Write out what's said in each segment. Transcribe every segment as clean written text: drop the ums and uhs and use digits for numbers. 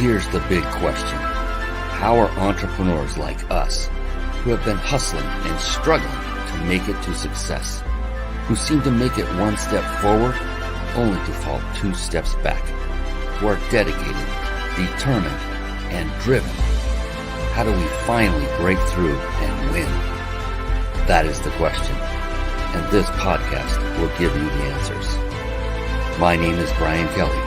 here's the big question. How are entrepreneurs like us, who have been hustling and struggling to make it to success, who seem to make it one step forward only to fall two steps back, who are dedicated, determined, and driven, how do we finally break through and win? That is the question, and this podcast will give you the answers. My name is Brian Kelly,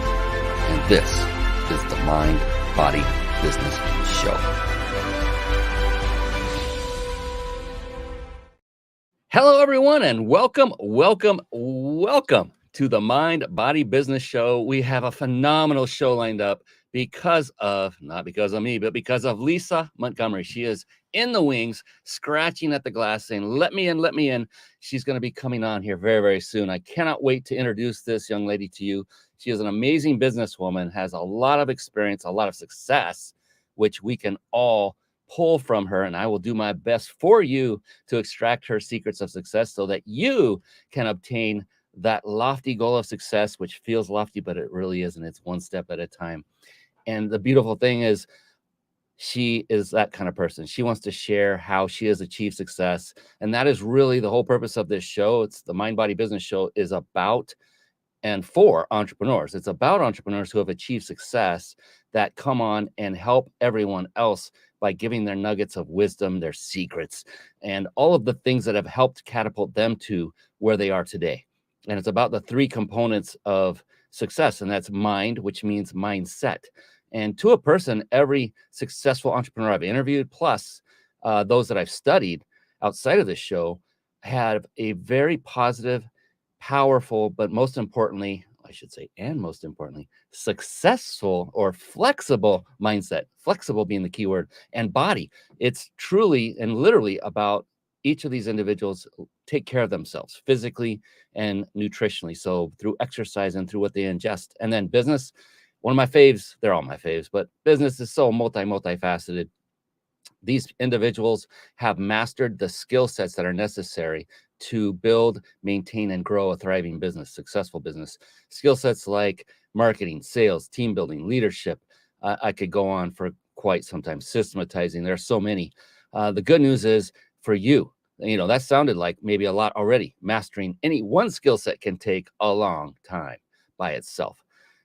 and this is the Mind, Body, Business Show. Hello, everyone, and welcome to the Mind, Body, Business Show. We have a phenomenal show lined up not because of me, but because of Lisa Montgomery. She is in the wings, scratching at the glass, saying, let me in. She's going to be coming on here very, very soon. I cannot wait to introduce this young lady to you. She is an amazing businesswoman, has a lot of experience, a lot of success, which we can all pull from her. And I will do my best for you to extract her secrets of success so that you can obtain that lofty goal of success, which feels lofty, but it really isn't. It's one step at a time. And the beautiful thing is, she is that kind of person. She wants to share how she has achieved success. And that is really the whole purpose of this show. It's the Mind, Body, Business Show is about and for entrepreneurs. It's about entrepreneurs who have achieved success that come on and help everyone else by giving their nuggets of wisdom, their secrets, and all of the things that have helped catapult them to where they are today. And it's about the three components of success, and that's mind, which means mindset. And to a person, every successful entrepreneur I've interviewed, plus those that I've studied outside of this show, have a very positive, powerful, but most importantly, successful or flexible mindset. Flexible being the key word, and body. It's truly and literally about each of these individuals take care of themselves physically and nutritionally. So through exercise and through what they ingest. And then business, one of my faves, they're all my faves, but business is so multifaceted. These individuals have mastered the skill sets that are necessary to build, maintain, and grow a thriving business, successful business. Skill sets like marketing, sales, team building, leadership. I could go on for quite some time. Systematizing. There are so many. The good news is for you, that sounded like maybe a lot already. Mastering any one skill set can take a long time by itself.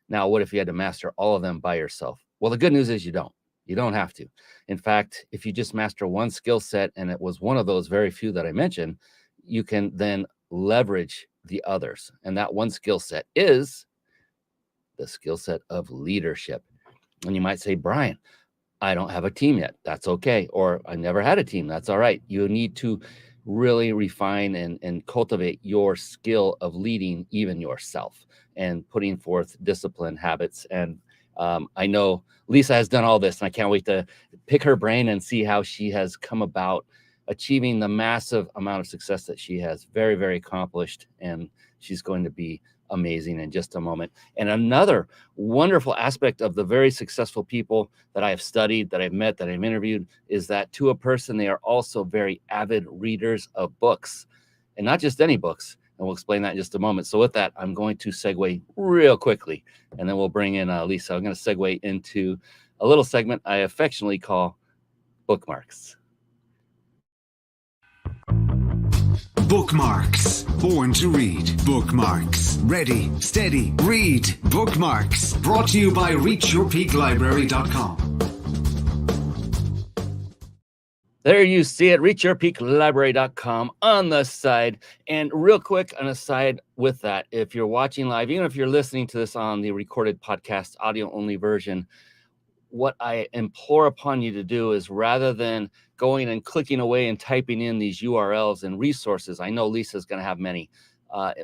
Now, what if you had to master all of them by yourself? Well, the good news is you don't. You don't have to. In fact, if you just master one skill set, and it was one of those very few that I mentioned, you can then leverage the others. And that one skill set is the skill set of leadership. And you might say, Brian, I don't have a team yet. That's okay. Or I never had a team. That's all right. You need to really refine and cultivate your skill of leading even yourself and putting forth discipline, habits. And I know Lisa has done all this, and I can't wait to pick her brain and see how she has come about achieving the massive amount of success that she has. Very, very accomplished, and she's going to be amazing in just a moment. And another wonderful aspect of the very successful people that I have studied, that I've met, that I've interviewed, is that to a person, they are also very avid readers of books, and not just any books. And we'll explain that in just a moment. So with that, I'm going to segue real quickly, and then we'll bring in Lisa. I'm going to segue into a little segment I affectionately call bookmarks. Bookmarks. Born to read. Bookmarks. Ready, steady, read. Bookmarks. Brought to you by reachyourpeaklibrary.com. There you see it, reachyourpeaklibrary.com on the side. And real quick, an aside with that, if you're watching live, even if you're listening to this on the recorded podcast, audio-only version, what I implore upon you to do is, rather than going and clicking away and typing in these URLs and resources, I know Lisa's going to have many,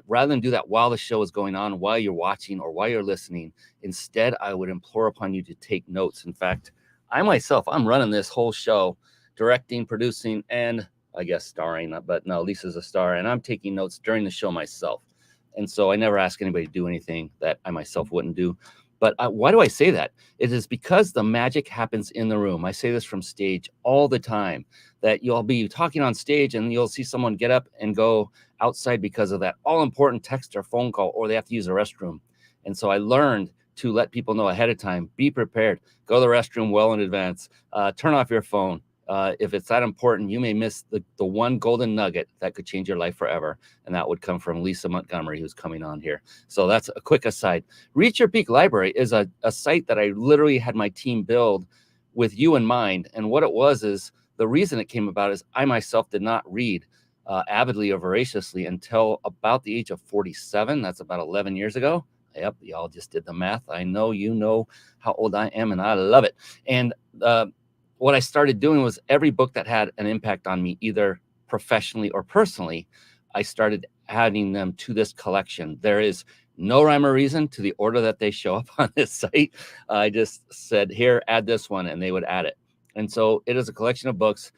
rather than do that while the show is going on, while you're watching or while you're listening, instead, I would implore upon you to take notes. In fact, I'm running this whole show, directing, producing, and I guess starring, but no, Lisa's a star, and I'm taking notes during the show myself. And so I never ask anybody to do anything that I myself wouldn't do. But why do I say that? It is because the magic happens in the room. I say this from stage all the time, that you'll be talking on stage and you'll see someone get up and go outside because of that all-important text or phone call, or they have to use a restroom. And so I learned to let people know ahead of time. Be prepared. Go to the restroom well in advance. Turn off your phone. If it's that important, you may miss the one golden nugget that could change your life forever. And that would come from Lisa Montgomery, who's coming on here. So that's a quick aside. Reach Your Peak Library is a site that I literally had my team build with you in mind. And what it was is the reason it came about is I myself did not read avidly or voraciously until about the age of 47. That's about 11 years ago. Yep, y'all just did the math. I know you know how old I am, and I love it. And what I started doing was every book that had an impact on me, either professionally or personally, I started adding them to this collection. There is no rhyme or reason to the order that they show up on this site. I just said, here, add this one, and they would add it. And so it is a collection of books.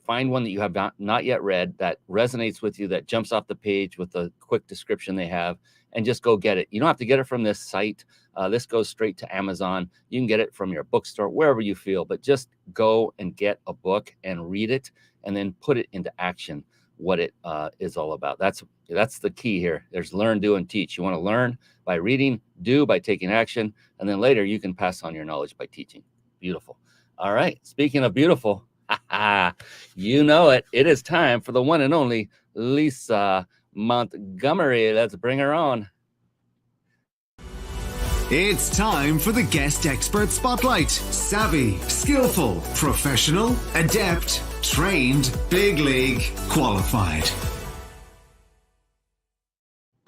Find one that you have not yet read that resonates with you, that jumps off the page with the quick description they have, and just go get it. You don't have to get it from this site. This goes straight to Amazon. You can get it from your bookstore, wherever you feel, but just go and get a book and read it and then put it into action, what it is all about. That's the key here. There's learn, do, and teach. You want to learn by reading, do by taking action, and then later you can pass on your knowledge by teaching. Beautiful. All right. Speaking of beautiful, you know it. It is time for the one and only Lisa Montgomery. Let's bring her on. It's time for the Guest Expert Spotlight. Savvy, skillful, professional, adept, trained, big league, qualified.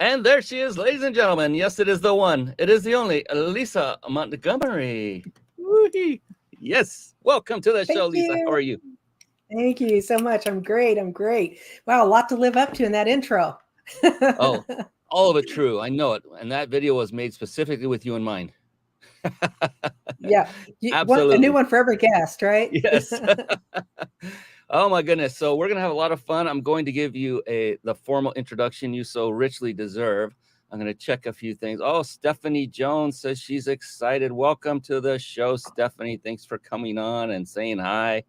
And there she is, ladies and gentlemen. Yes, it is the one. It is the only Lisa Montgomery. Woo-hee. Yes. Welcome to the show, Lisa. How are you? Thank you so much. I'm great. Wow, a lot to live up to in that intro. Oh, all of it true. I know it. And that video was made specifically with you in mind. Yeah. Absolutely. A new one for every guest, right? Yes. Oh, my goodness. So we're going to have a lot of fun. I'm going to give you the formal introduction you so richly deserve. I'm going to check a few things. Oh, Stephanie Jones says she's excited. Welcome to the show, Stephanie. Thanks for coming on and saying hi.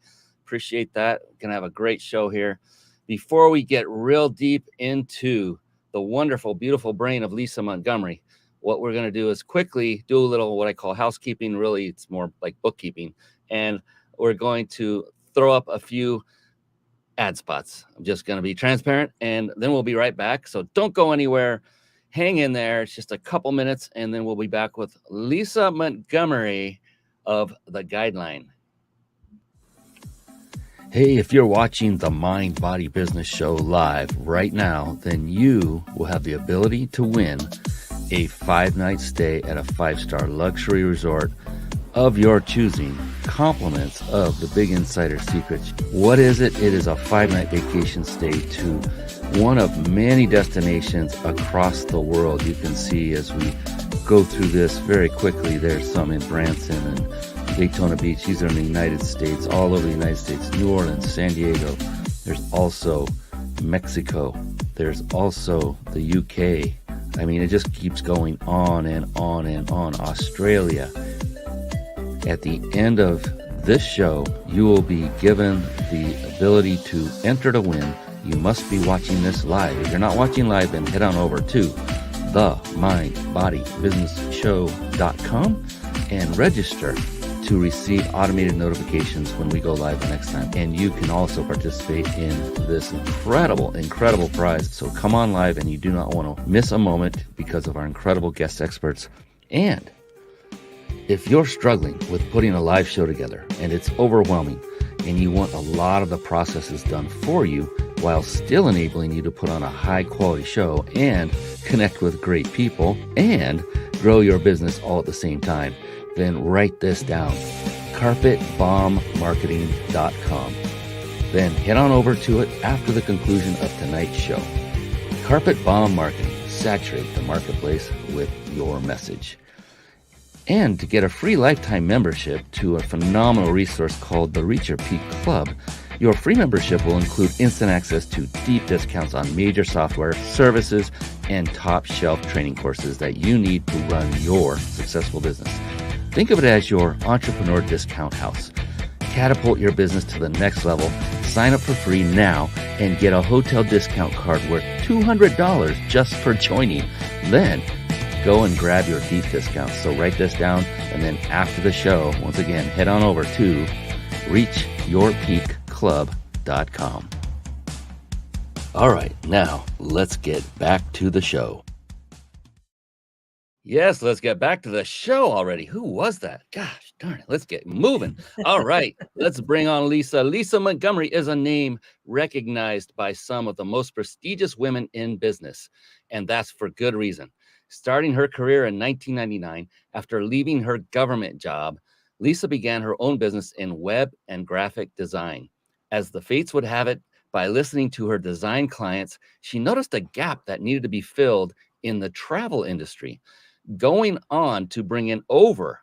Appreciate that. We're going to have a great show here. Before we get real deep into the wonderful, beautiful brain of Lisa Montgomery, what we're going to do is quickly do a little what I call housekeeping. Really, it's more like bookkeeping. And we're going to throw up a few ad spots. I'm just going to be transparent, and then we'll be right back. So don't go anywhere. Hang in there. It's just a couple minutes, and then we'll be back with Lisa Montgomery of The Guideline. Hey, if you're watching the Mind Body Business Show live right now, then you will have the ability to win a 5-night stay at a 5-star luxury resort of your choosing, compliments of the Big Insider Secrets. What is it? It is a 5-night vacation stay to one of many destinations across the world. You can see as we go through this very quickly, there's some in Branson and Daytona Beach. These are in the United States, all over the United States, New Orleans, San Diego. There's also Mexico. There's also the UK. I mean, it just keeps going on and on and on. Australia. At the end of this show, you will be given the ability to enter to win. You must be watching this live. If you're not watching live, then head on over to themindbodybusinessshow.com and register to receive automated notifications when we go live the next time. And you can also participate in this incredible, incredible prize. So come on live, and you do not want to miss a moment because of our incredible guest experts. And if you're struggling with putting a live show together and it's overwhelming and you want a lot of the processes done for you while still enabling you to put on a high quality show and connect with great people and grow your business all at the same time, then write this down, carpetbombmarketing.com. Then head on over to it after the conclusion of tonight's show. Carpet Bomb Marketing. Saturate the marketplace with your message. And to get a free lifetime membership to a phenomenal resource called the Reach Your Peak Club, your free membership will include instant access to deep discounts on major software, services, and top shelf training courses that you need to run your successful business. Think of it as your entrepreneur discount house. Catapult your business to the next level. Sign up for free now and get a hotel discount card worth $200 just for joining. Then go and grab your deep discounts. So write this down, and then after the show, once again, head on over to reachyourpeakclub.com. All right, now let's get back to the show. Yes, let's get back to the show already. Who was that? Gosh darn it. Let's get moving. All right, let's bring on Lisa. Lisa Montgomery is a name recognized by some of the most prestigious women in business, and that's for good reason. Starting her career in 1999, after leaving her government job, Lisa began her own business in web and graphic design. As the fates would have it, by listening to her design clients, she noticed a gap that needed to be filled in the travel industry. Going on to bring in over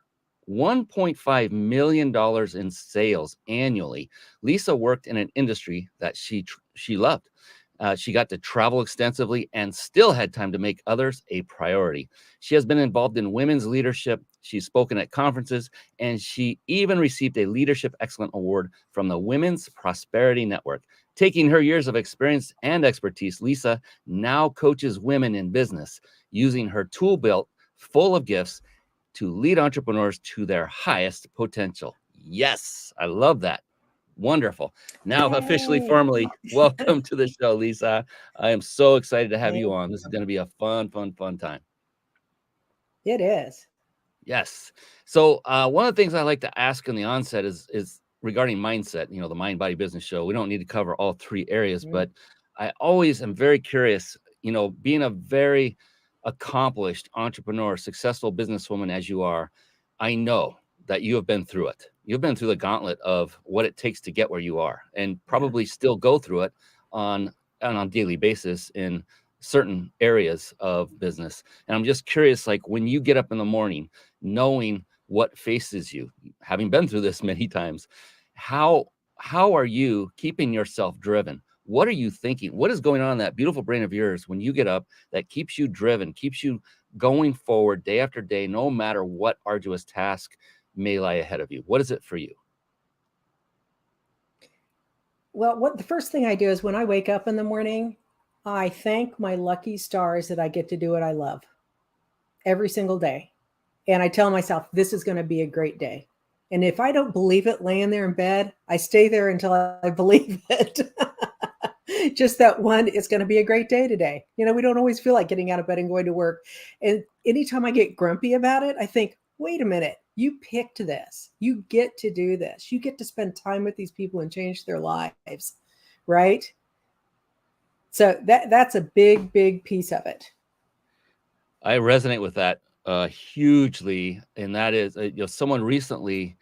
$1.5 million in sales annually, Lisa worked in an industry that she loved. She got to travel extensively and still had time to make others a priority. She has been involved in women's leadership. She's spoken at conferences, and she even received a Leadership Excellence Award from the Women's Prosperity Network. Taking her years of experience and expertise, Lisa now coaches women in business using her tool belt full of gifts to lead entrepreneurs to their highest potential. Yes, I love that. Wonderful. Now, officially, formally, welcome to the show, Lisa. I am so excited to have you on. This is going to be a fun time. It is. Yes. So one of the things I like to ask in the onset is regarding mindset, the Mind Body Business Show. We don't need to cover all three areas, but I always am very curious, being a very accomplished entrepreneur, successful businesswoman as you are, I know that you have been through it. You've been through the gauntlet of what it takes to get where you are, and probably still go through it on a daily basis in certain areas of business. And I'm just curious, like when you get up in the morning, knowing what faces you, having been through this many times, how are you keeping yourself driven? What are you thinking? What is going on in that beautiful brain of yours when you get up that keeps you driven, keeps you going forward day after day, no matter what arduous task may lie ahead of you? What is it for you? Well, the first thing I do is when I wake up in the morning, I thank my lucky stars that I get to do what I love every single day. And I tell myself, this is going to be a great day. And if I don't believe it laying there in bed, I stay there until I believe it. Just that one, it's going to be a great day today. We don't always feel like getting out of bed and going to work. And anytime I get grumpy about it, I think, wait a minute, you picked this. You get to do this. You get to spend time with these people and change their lives, right? So that's a big, big piece of it. I resonate with that hugely. And that is, someone recently,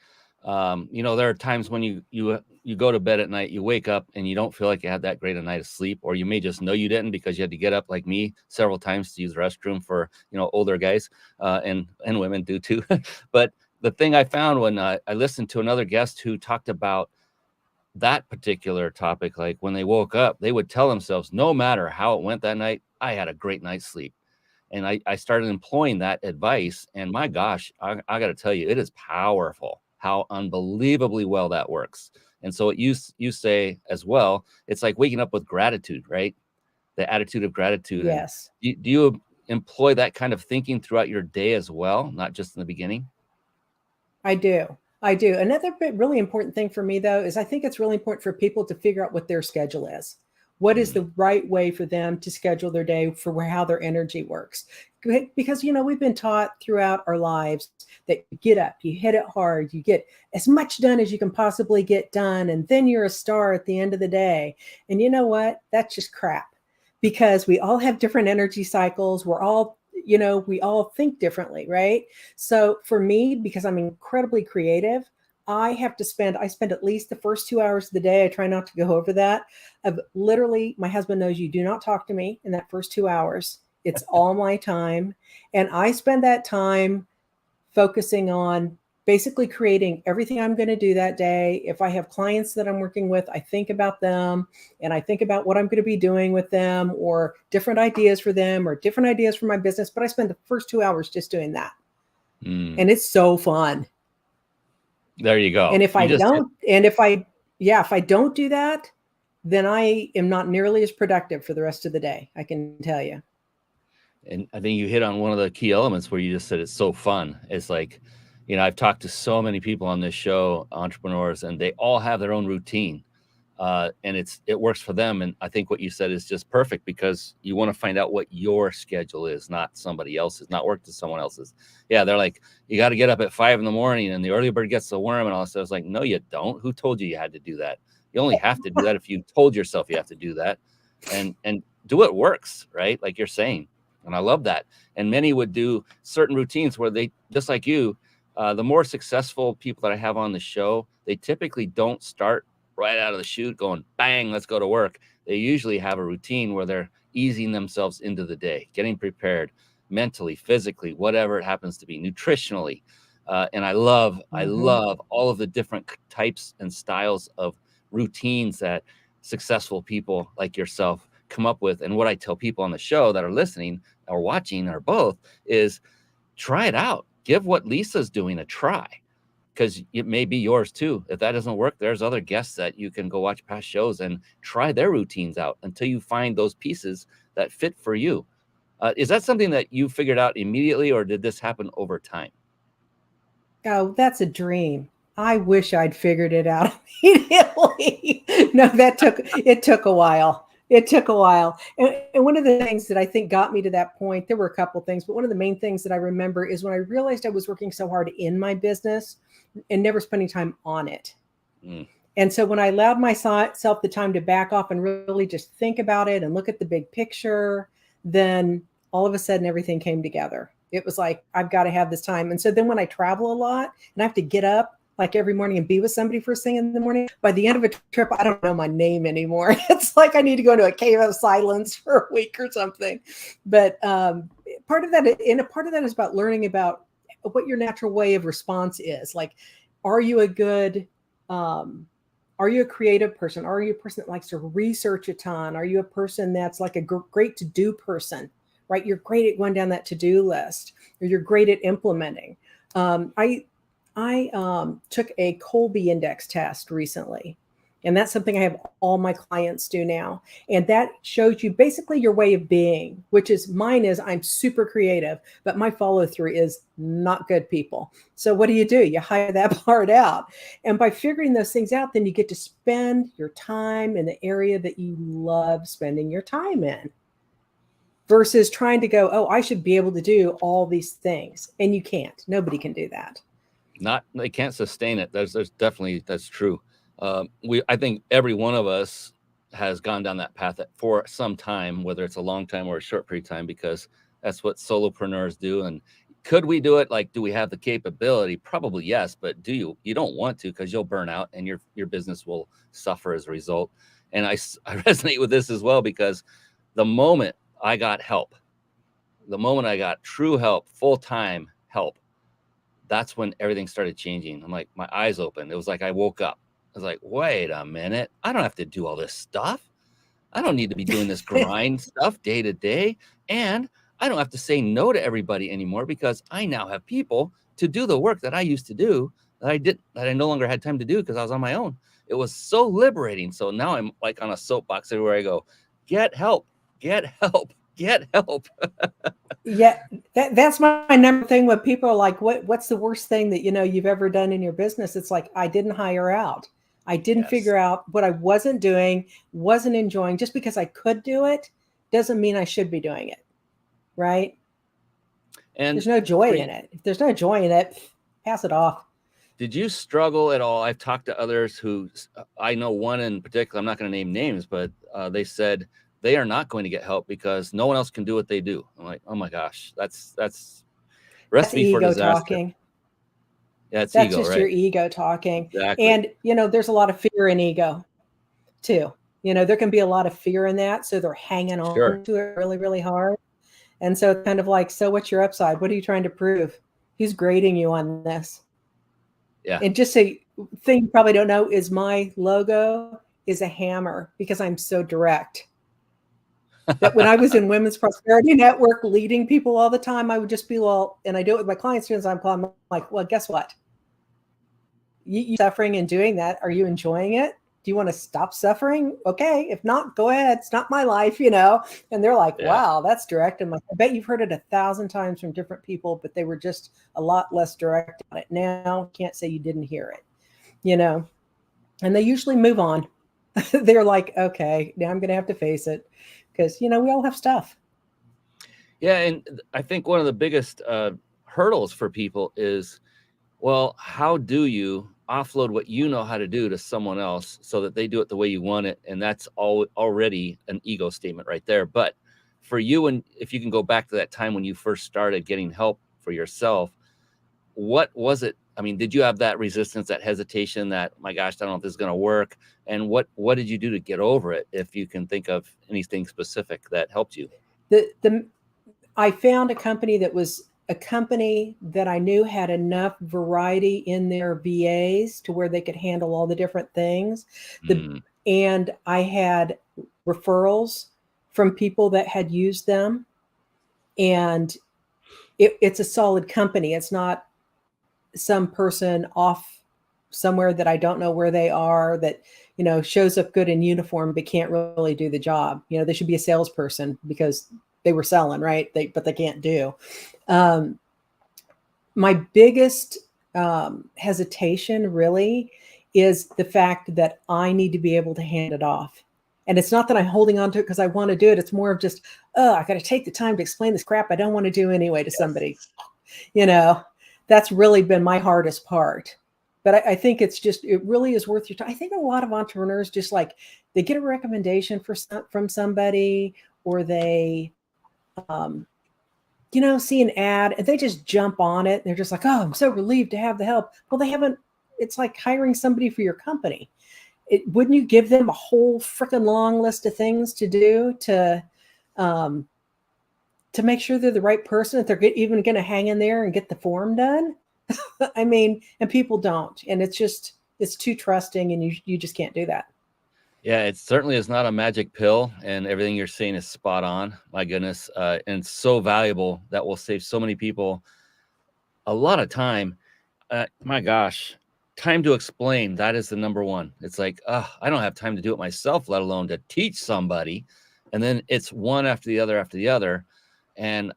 there are times when you go to bed at night, you wake up and you don't feel like you had that great a night of sleep, or you may just know you didn't because you had to get up like me several times to use the restroom for, older guys and women do too. But the thing I found when I listened to another guest who talked about that particular topic, like when they woke up, they would tell themselves, no matter how it went that night, I had a great night's sleep. And I started employing that advice. And my gosh, I got to tell you, it is powerful how unbelievably well that works. And so you say as well, it's like waking up with gratitude, right? The attitude of gratitude. Yes. Do you employ that kind of thinking throughout your day as well, not just in the beginning? I do. Another really important thing for me, though, is I think it's really important for people to figure out what their schedule is. What is the right way for them to schedule their day for how their energy works? Because, we've been taught throughout our lives that you get up, you hit it hard, you get as much done as you can possibly get done, and then you're a star at the end of the day. And you know what? That's just crap, because we all have different energy cycles. We're all, we all think differently, right? So for me, because I'm incredibly creative, I spend at least the first 2 hours of the day. I try not to go over that. Of literally, my husband knows you do not talk to me in that first 2 hours. It's all my time. And I spend that time focusing on basically creating everything I'm going to do that day. If I have clients that I'm working with, I think about them and I think about what I'm going to be doing with them, or different ideas for them, or different ideas for my business. But I spend the first 2 hours just doing that. And it's so fun. There you go. And if I don't do that, then I am not nearly as productive for the rest of the day. I can tell you. And I think you hit on one of the key elements where you just said it's so fun. It's like, I've talked to so many people on this show, entrepreneurs, and they all have their own routine. And it works for them. And I think what you said is just perfect, because you want to find out what your schedule is, not somebody else's, not work to someone else's. Yeah, they're like, you got to get up at 5 a.m, and the early bird gets the worm and all that stuff. It's like, no, you don't. Who told you had to do that? You only have to do that if you told yourself you have to do that, and do what works, right? Like you're saying. And I love that. And many would do certain routines where they, just like you, the more successful people that I have on the show, they typically don't start right out of the chute going, bang, let's go to work. They usually have a routine where they're easing themselves into the day, getting prepared mentally, physically, whatever it happens to be, nutritionally. And I love all of the different types and styles of routines that successful people like yourself come up with. And what I tell people on the show that are listening or watching or both is try it out. Give what Lisa's doing a try, because it may be yours too. If that doesn't work, there's other guests that you can go watch past shows and try their routines out until you find those pieces that fit for you. Is that something that you figured out immediately, or did this happen over time? Oh, that's a dream. I wish I'd figured it out immediately. No, it took a while. It took a while. And one of the things that I think got me to that point, there were a couple things, but one of the main things that I remember is when I realized I was working so hard in my business and never spending time on it. And so when I allowed myself the time to back off and really just think about it and look at the big picture, then all of a sudden everything came together. It was like, I've got to have this time. And so then when I travel a lot and I have to get up like every morning and be with somebody first thing in the morning, by the end of a trip, I don't know my name anymore. It's like I need to go into a cave of silence for a week or something. But part of that is about learning about what your natural way of response is. Like, are you a creative person? Are you a person that likes to research a ton? Are you a person that's like a great to-do person, right? You're great at going down that to-do list, or you're great at implementing. I took a Colby Index test recently, and that's something I have all my clients do now. And that shows you basically your way of being, which is mine is I'm super creative, but my follow through is not good, people. So what do? You hire that part out. And by figuring those things out, then you get to spend your time in the area that you love spending your time in, versus trying to go, oh, I should be able to do all these things. And you can't. Nobody can do that. They can't sustain it. There's definitely, that's true. I think every one of us has gone down that path for some time, whether it's a long time or a short period of time, because that's what solopreneurs do. And could we do it? Like, do we have the capability? Probably yes, but you don't want to, because you'll burn out and your business will suffer as a result. And I resonate with this as well, because the moment I got help, the moment I got true help, full-time help, that's when everything started changing. I'm like, my eyes opened. It was like I woke up. I was like, wait a minute. I don't have to do all this stuff. I don't need to be doing this grind stuff day to day. And I don't have to say no to everybody anymore, because I now have people to do the work that I used to do that I no longer had time to do because I was on my own. It was so liberating. So now I'm like on a soapbox everywhere I go, get help, get help, get help. Yeah, that's my number thing when people are like, what's the worst thing that you've ever done in your business? It's like, I didn't hire out. I didn't figure out what I wasn't doing, wasn't enjoying. Just because I could do it doesn't mean I should be doing it. Right? And there's no joy in it. If there's no joy in it, pass it off. Did you struggle at all? I've talked to others who, I know one in particular, I'm not going to name names, but they said they are not going to get help because no one else can do what they do. I'm like, oh my gosh, that's recipe for disaster. Talking. Yeah, that's ego, just right? Your ego talking. Exactly. And there's a lot of fear in ego too. There can be a lot of fear in that, so they're hanging on to it really, really hard. And so it's kind of like, so what's your upside? What are you trying to prove? Who's grading you on this? Yeah. And just a thing you probably don't know is my logo is a hammer, because I'm so direct. That when I was in Women's Prosperity Network leading people all the time, I would just be, and I do it with my clients as I'm like, well, guess what? You suffering and doing that. Are you enjoying it? do you want to stop suffering? Okay. If not, go ahead. It's not my life, you know? And they're like, Yeah. wow, that's direct. I'm like, I bet you've heard it 1,000 times from different people, but they were just a lot less direct on it. Now can't say you didn't hear it, you know? And they usually move on. They're like, okay, now I'm going to have to face it because, you know, we all have stuff. Yeah. And I think one of the biggest hurdles for people is, well, how do you offload what you know how to do to someone else so that they do it the way you want it? And that's already an ego statement right there. But for you, and if you can go back to that time when you first started getting help for yourself, what was it? I mean, did you have that resistance, that hesitation, that, my gosh, I don't know if this is going to work? And what did you do to get over it? If you can think of anything specific that helped you. I found a company that was a company that I knew had enough variety in their VAs to where they could handle all the different things. And I had referrals from people that had used them. And it's a solid company. It's not some person off somewhere that I don't know where they are that, you know, shows up good in uniform but can't really do the job. You know, they should be a salesperson because they were selling, right? But they can't do. My biggest hesitation really is the fact that I need to be able to hand it off. And it's not that I'm holding on to it because I want to do it. It's more of just, I got to take the time to explain this crap I don't want to do anyway to somebody. You know, that's really been my hardest part. But I think it's just, it really is worth your time. I think a lot of entrepreneurs just like, they get a recommendation from somebody, or they, you know, see an ad and they just jump on it. They're just like, oh, I'm so relieved to have the help. Well, they haven't, it's like hiring somebody for your company. Wouldn't you give them a whole freaking long list of things to do to make sure they're the right person, if they're even going to hang in there and get the form done? I mean, and people don't, and it's too trusting, and you just can't do that. Yeah, it certainly is not a magic pill, and everything you're saying is spot on. My goodness. And it's so valuable that will save so many people a lot of time. My gosh, time to explain. That is the number one. It's like, I don't have time to do it myself, let alone to teach somebody. And then it's one after the other. And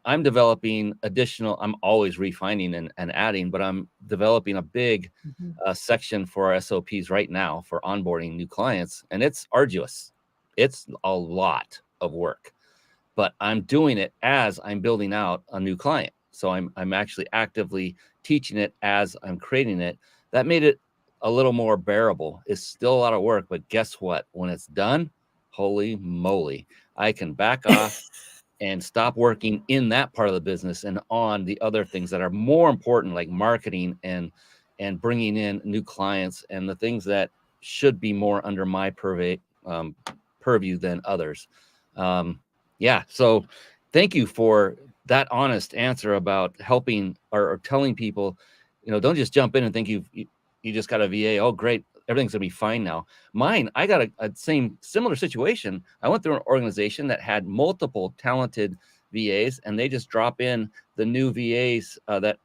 I'm developing additional, I'm always refining and adding, but I'm developing a big section for our SOPs right now for onboarding new clients. And it's arduous. It's a lot of work, but I'm doing it as I'm building out a new client. So I'm actually actively teaching it as I'm creating it. That made it a little more bearable. It's still a lot of work, but guess what? When it's done, holy moly, I can back off and stop working in that part of the business and on the other things that are more important, like marketing and bringing in new clients and the things that should be more under my purview than others. Yeah. So thank you for that honest answer about helping or telling people, you know, don't just jump in and think you just got a VA. Oh, great. Everything's gonna be fine now. Mine, I got a similar situation. I went through an organization that had multiple talented VAs, and they just drop in the new VAs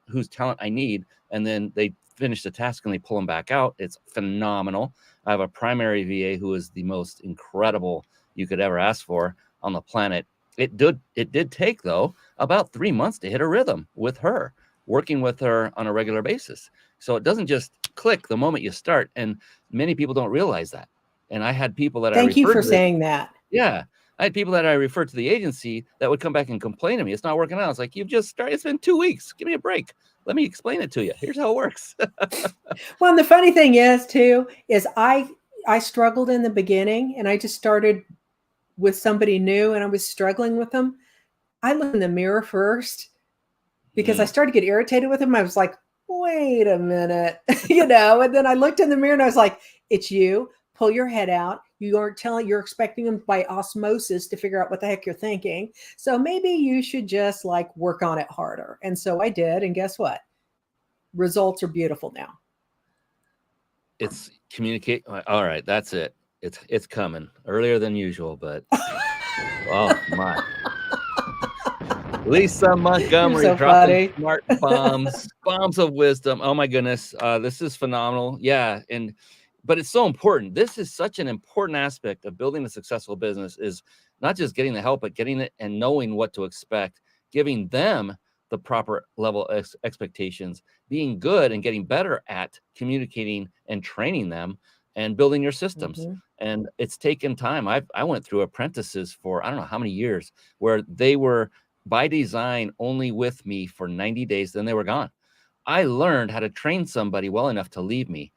whose talent I need, and then they finish the task and they pull them back out. It's phenomenal. I have a primary VA who is the most incredible you could ever ask for on the planet. It did take, though, about 3 months to hit a rhythm with her, working with her on a regular basis. So it doesn't just click the moment you start. And many people don't realize that. And I had people that Thank you for saying that. Yeah. I had people that I referred to the agency that would come back and complain to me. It's not working out. It's like, you've just started. It's been 2 weeks. Give me a break. Let me explain it to you. Here's how it works. Well, and the funny thing is, too, is I struggled in the beginning, and I just started with somebody new and I was struggling with them. I looked in the mirror first because I started to get irritated with him. I was like, wait a minute, you know, and then I looked in the mirror and I was like, it's you. Pull your head out. You're expecting them by osmosis to figure out what the heck you're thinking. So maybe you should just like work on it harder. And so I did. And guess what? Results are beautiful now. It's communicate. All right. That's it. It's coming earlier than usual, but oh my. Lisa Montgomery so dropping smart bombs of wisdom. Oh my goodness. This is phenomenal. Yeah. And but it's so important. This is such an important aspect of building a successful business, is not just getting the help, but getting it and knowing what to expect, giving them the proper level of expectations, being good and getting better at communicating and training them, and building your systems. Mm-hmm. And it's taken time. I went through apprentices for I don't know how many years, where they were by design only with me for 90 days, then they were gone. I learned how to train somebody well enough to leave me,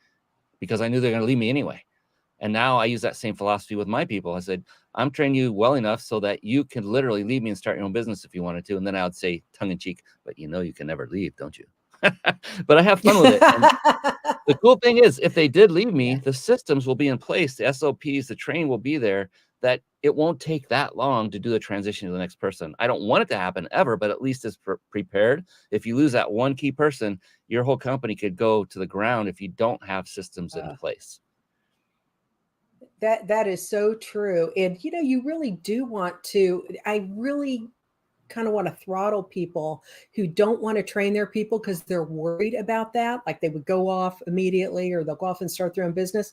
because I knew they're going to leave me anyway. And now I use that same philosophy with my people. I said, I'm training you well enough so that you can literally leave me and start your own business if you wanted to. And then I would say, tongue in cheek, but you know, you can never leave, don't you? But I have fun with it. And the cool thing is, if they did leave me, Yeah. the systems will be in place, the SOPs, the training will be there, that it won't take that long to do the transition to the next person. I don't want it to happen ever, but at least it's prepared. If you lose that one key person, your whole company could go to the ground if you don't have systems in place. That is so true. And you know, you really do want to, I really kind of want to throttle people who don't want to train their people because they're worried about that. Like they would go off immediately, or they'll go off and start their own business.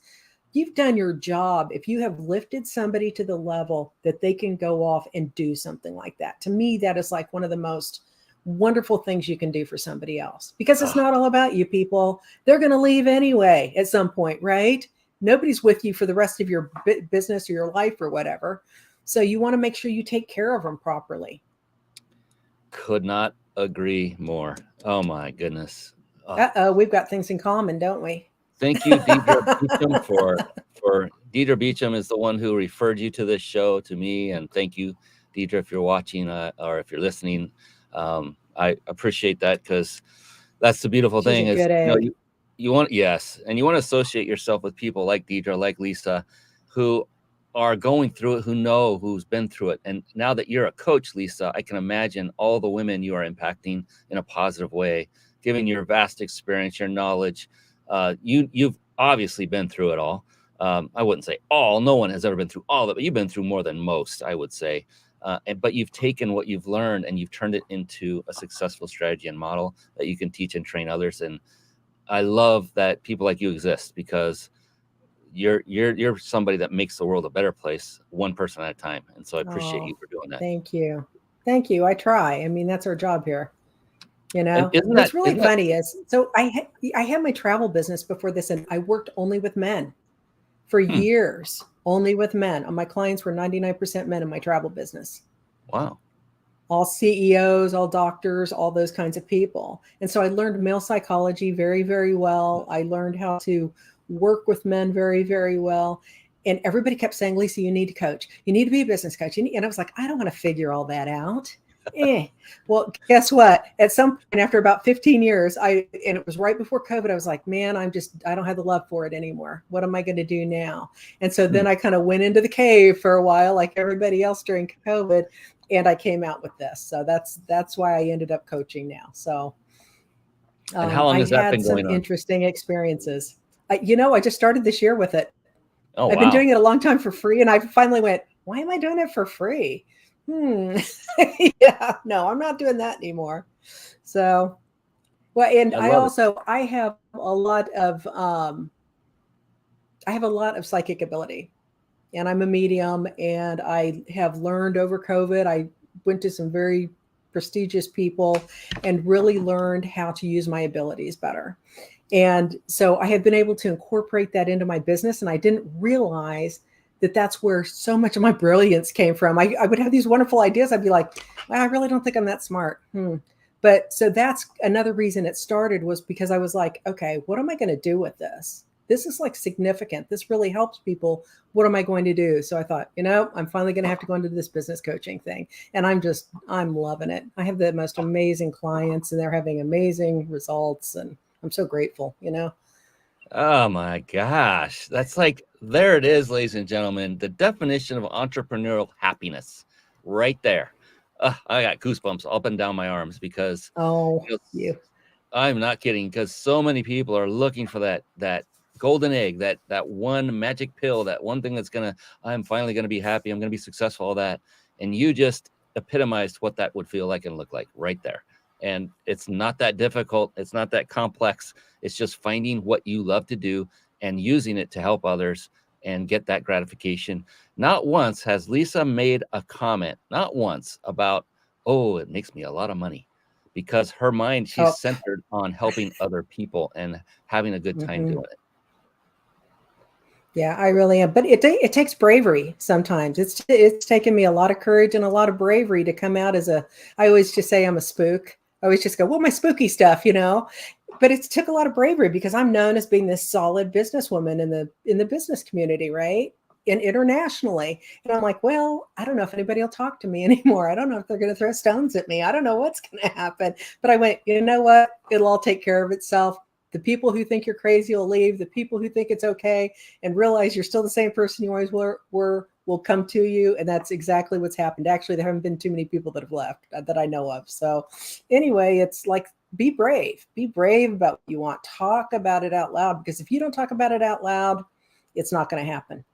You've done your job if you have lifted somebody to the level that they can go off and do something like that. To me, that is like one of the most wonderful things you can do for somebody else, because it's not all about you, people. They're going to leave anyway at some point, right? Nobody's with you for the rest of your business or your life or whatever. So you want to make sure you take care of them properly. Could not agree more. Oh my goodness. We've got things in common, don't we? Thank you, Deidre Beecham, for Deidre Beecham is the one who referred you to this show to me. And thank you, Deidre, if you're watching or if you're listening. I appreciate that, because that's the beautiful thing is, you want, yes. And you want to associate yourself with people like Deidre, like Lisa, who are going through it, who's been through it. And now that you're a coach, Lisa, I can imagine all the women you are impacting in a positive way, given your vast experience, your knowledge. You've obviously been through it all. I wouldn't say all, no one has ever been through all of it, but you've been through more than most, I would say. But you've taken what you've learned and you've turned it into a successful strategy and model that you can teach and train others. And I love that people like you exist, because you're somebody that makes the world a better place, one person at a time. And so I appreciate you for doing that. Thank you. I try. I mean, that's our job here. You know, what's really funny is, so I had my travel business before this, and I worked only with men for years, only with men. My clients were 99% men in my travel business. Wow. All CEOs, all doctors, all those kinds of people. And so I learned male psychology very, very well. I learned how to work with men very, very well. And everybody kept saying, Lisa, you need to coach. You need to be a business coach. And I was like, I don't want to figure all that out. Well, guess what? At some point after about 15 years, and it was right before COVID, I was like, man, I don't have the love for it anymore. What am I going to do now? And so then I kind of went into the cave for a while, like everybody else during COVID, and I came out with this. So that's why I ended up coaching now. So and how long has that been going on? Interesting experiences. I just started this year with it. Oh, I've been doing it a long time for free. And I finally went, why am I doing it for free? Yeah, no, I'm not doing that anymore. So, well, and I have a lot of psychic ability, and I'm a medium, and I have learned over COVID. I went to some very prestigious people and really learned how to use my abilities better. And so I have been able to incorporate that into my business, and I didn't realize that that's where so much of my brilliance came from. I would have these wonderful ideas. I'd be like, well, I really don't think I'm that smart. But so that's another reason it started, was because I was like, okay, what am I going to do with this? This is like significant. This really helps people. What am I going to do? So I thought, I'm finally going to have to go into this business coaching thing. And I'm loving it. I have the most amazing clients, and they're having amazing results. And I'm so grateful, Oh my gosh. That's like, there it is, ladies and gentlemen, the definition of entrepreneurial happiness right there. I got goosebumps up and down my arms, because I'm not kidding, because so many people are looking for that golden egg, that one magic pill, that one thing that's I'm finally going to be happy. I'm going to be successful, all that. And you just epitomized what that would feel like and look like right there. And it's not that difficult. It's not that complex. It's just finding what you love to do and using it to help others and get that gratification. Not once has Lisa made a comment, not once, about, oh, it makes me a lot of money, because her mind, she's Oh, centered on helping other people and having a good time mhm. doing it. Yeah, I really am. But it takes bravery sometimes. It's taken me a lot of courage and a lot of bravery to come out as a. I always just say I'm a spook. I always just go, well, my spooky stuff, you know. But it took a lot of bravery because I'm known as being this solid businesswoman in the business community, right? And internationally. And I'm like, well, I don't know if anybody will talk to me anymore. I don't know if they're going to throw stones at me. I don't know what's going to happen. But I went, you know what? It'll all take care of itself. The people who think you're crazy will leave. The people who think it's okay and realize you're still the same person you always were will come to you. And that's exactly what's happened. Actually, there haven't been too many people that have left that I know of. So anyway, it's like, be brave about what you want. Talk about it out loud, because if you don't talk about it out loud, it's not going to happen.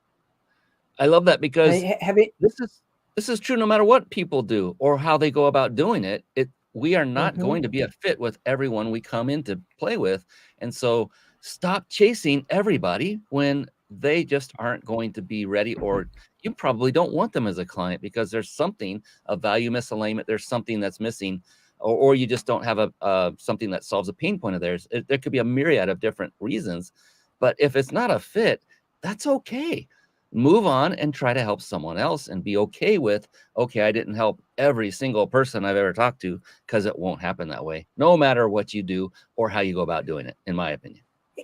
I love that, because Have it. this is true no matter what people do or how they go about doing it. We are not Mhm. going to be a fit with everyone we come in to play with. And so stop chasing everybody when they just aren't going to be ready, or you probably don't want them as a client because there's something, a value misalignment, there's something that's missing, or you just don't have something that solves a pain point of theirs. There could be a myriad of different reasons, but if it's not a fit, that's okay. Move on and try to help someone else, and be okay with, okay, I didn't help every single person I've ever talked to, because it won't happen that way, no matter what you do or how you go about doing it, in my opinion.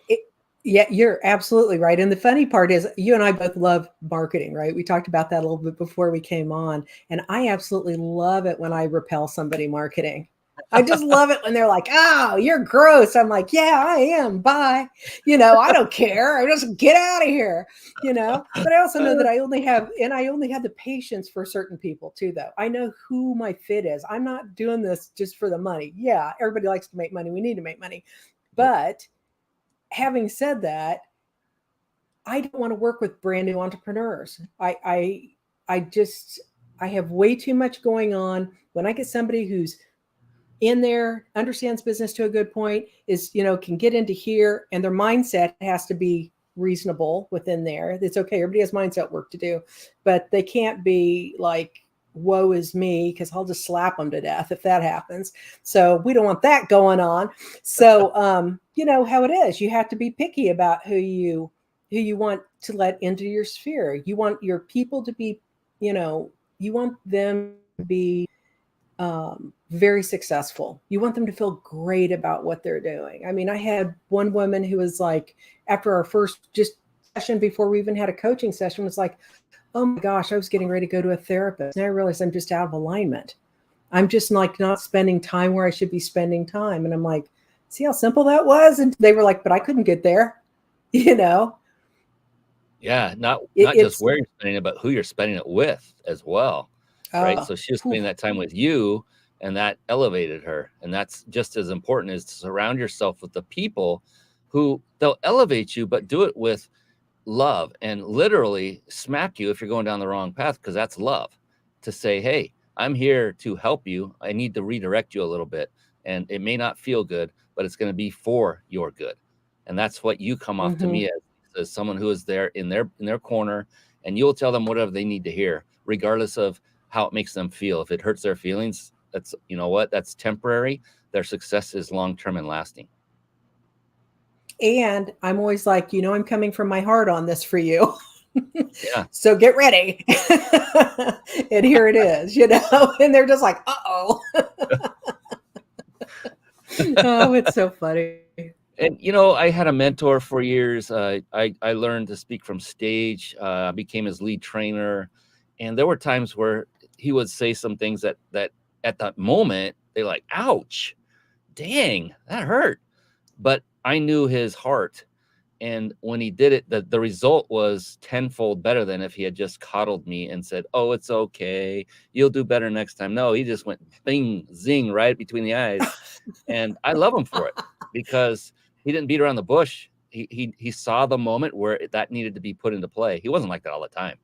It, yeah, you're absolutely right. And the funny part is, you and I both love marketing, right? We talked about that a little bit before we came on. And I absolutely love it when I repel somebody marketing. I just love it when they're like, oh, you're gross. I'm like, yeah, I am. Bye. You know, I don't care. I just get out of here, you know. But I also know that I only have the patience for certain people too, though. I know who my fit is. I'm not doing this just for the money. Yeah, everybody likes to make money. We need to make money. But having said that, I don't want to work with brand new entrepreneurs. I have way too much going on. When I get somebody who's in there, understands business to a good point, is, you know, can get into here, and their mindset has to be reasonable within there. It's okay. Everybody has mindset work to do, but they can't be like, woe is me, because I'll just slap them to death if that happens. So we don't want that going on. So you know how it is. You have to be picky about who you want to let into your sphere. You want your people to be, you know, you want them to be very successful. You want them to feel great about what they're doing. I mean, I had one woman who was like, after our first just session, before we even had a coaching session, was like, oh my gosh, I was getting ready to go to a therapist. And I realized I'm just out of alignment. I'm just like not spending time where I should be spending time. And I'm like, see how simple that was? And they were like, but I couldn't get there, you know? Yeah, not just It's, where you're spending it, but who you're spending it with as well, right? uh, So she was spending that time with you, and that elevated her. And that's just as important, as to surround yourself with the people who, they'll elevate you, but do it with love, and literally smack you if you're going down the wrong path, because that's love. To say, hey, I'm here to help you. I need to redirect you a little bit. And it may not feel good, but it's going to be for your good. And that's what you come off to mm-hmm. me as someone who is there in their corner, and you'll tell them whatever they need to hear, regardless of how it makes them feel. If it hurts their feelings, that's, you know what, that's temporary. Their success is long-term and lasting. And I'm always like, you know, I'm coming from my heart on this for you. Yeah. So get ready. And here it is, you know, and they're just like, uh-oh. Oh, it's so funny. And, you know, I had a mentor for years. I learned to speak from stage, became his lead trainer. And there were times where he would say some things that at that moment, they like, ouch, dang, that hurt. But I knew his heart. And when he did it, the result was tenfold better than if he had just coddled me and said, oh, it's okay, you'll do better next time. No, he just went bing, zing, right between the eyes. And I love him for it, because he didn't beat around the bush. He saw the moment where that needed to be put into play. He wasn't like that all the time.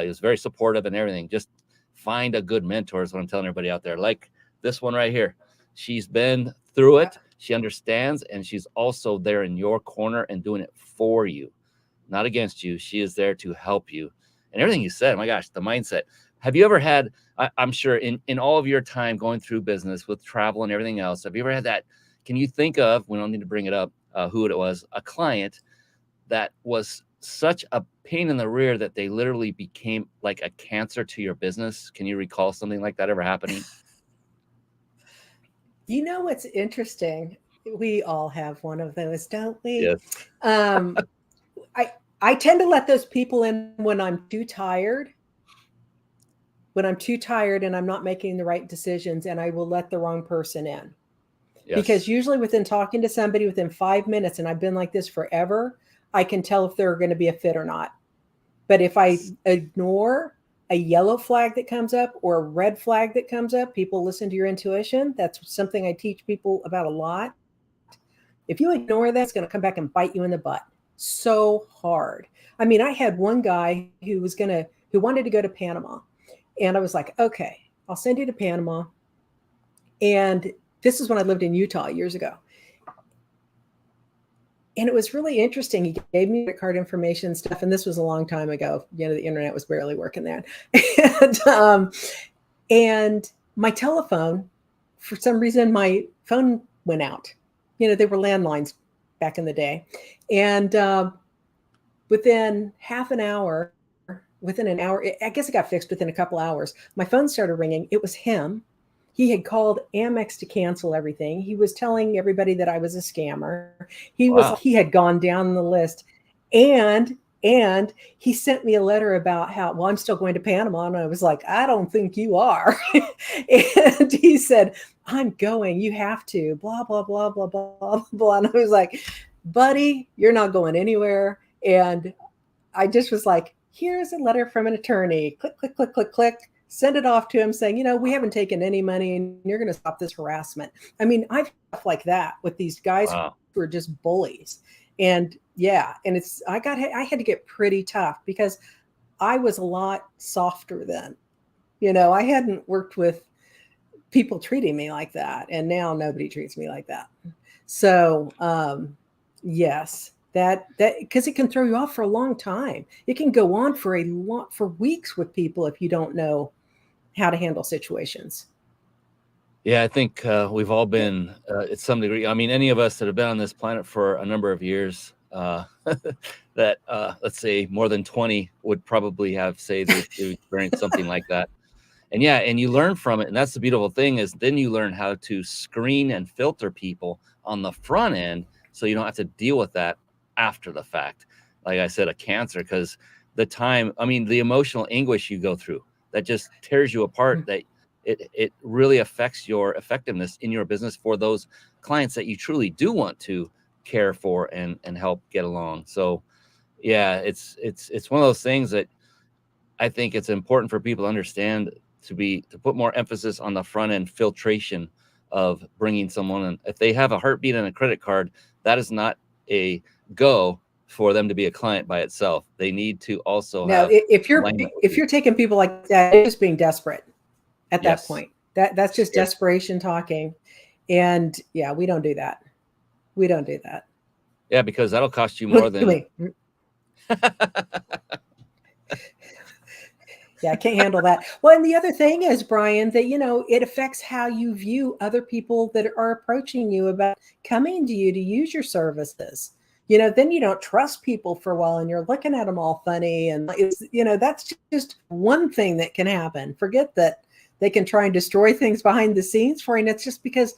He was very supportive and everything. Just find a good mentor is what I'm telling everybody out there. Like this one right here. She's been through it. She understands, and she's also there in your corner and doing it for you. not against you. She is there to help you. And everything you said, my gosh, the mindset. Have you ever had, I'm sure in all of your time going through business with travel and everything else, have you ever had that? Can you think of, we don't need to bring it up, who it was, a client that was such a pain in the rear that they literally became like a cancer to your business? Can you recall something like that ever happening? You know what's interesting? We all have one of those, don't we? Yes. Um, I tend to let those people in when I'm too tired. When I'm too tired and I'm not making the right decisions, and I will let the wrong person in. Because Yes. usually within talking to somebody within 5 minutes, and I've been like this forever, I can tell if they're going to be a fit or not. But if I ignore a yellow flag that comes up or a red flag that comes up, people listen to your intuition. That's something I teach people about a lot. If you ignore that, it's going to come back and bite you in the butt so hard. I mean, I had one guy who wanted to go to Panama. And I was like, okay, I'll send you to Panama. And this is when I lived in Utah years ago. And it was really interesting. He gave me credit card information stuff. And this was a long time ago. The internet was barely working then. And my telephone, for some reason, my phone went out. They were landlines back in the day. And within an hour, I guess it got fixed within a couple hours. My phone started ringing. It was him. He had called Amex to cancel everything. He was telling everybody that I was a scammer. He had gone down the list. And he sent me a letter about how, well, I'm still going to Panama. And I was like, I don't think you are. And he said, I'm going, you have to, blah, blah, blah, blah, blah, blah. And I was like, buddy, you're not going anywhere. And I just was like, here's a letter from an attorney, click, click, click, click, click, send it off to him saying, we haven't taken any money and you're going to stop this harassment. I mean, I've stuff like that with these guys who are just bullies. And yeah, and I had to get pretty tough because I was a lot softer then. I hadn't worked with people treating me like that. And now nobody treats me like that. So, yes. That because it can throw you off for a long time. It can go on for weeks with people if you don't know how to handle situations. Yeah, I think we've all been at some degree. I mean, any of us that have been on this planet for a number of years, that let's say more than 20 would probably say they've experienced something like that. And yeah, and you learn from it. And that's the beautiful thing is then you learn how to screen and filter people on the front end so you don't have to deal with that after the fact. Like I said, a cancer, because the emotional anguish you go through that just tears you apart, that it really affects your effectiveness in your business for those clients that you truly do want to care for and help get along. So yeah, it's one of those things that I think it's important for people to understand, to put more emphasis on the front end filtration of bringing someone in. If they have a heartbeat and a credit card, that is not a go for them to be a client by itself. They need to also have if you're taking people like that, you're just being desperate at that point. That's just desperation talking. And yeah, we don't do that. Yeah, because that'll cost you more than Yeah, I can't handle that. Well, and the other thing is, Brian, that, it affects how you view other people that are approaching you about coming to you to use your services. Then you don't trust people for a while and you're looking at them all funny. And that's just one thing that can happen. Forget that they can try and destroy things behind the scenes for you. And it's just because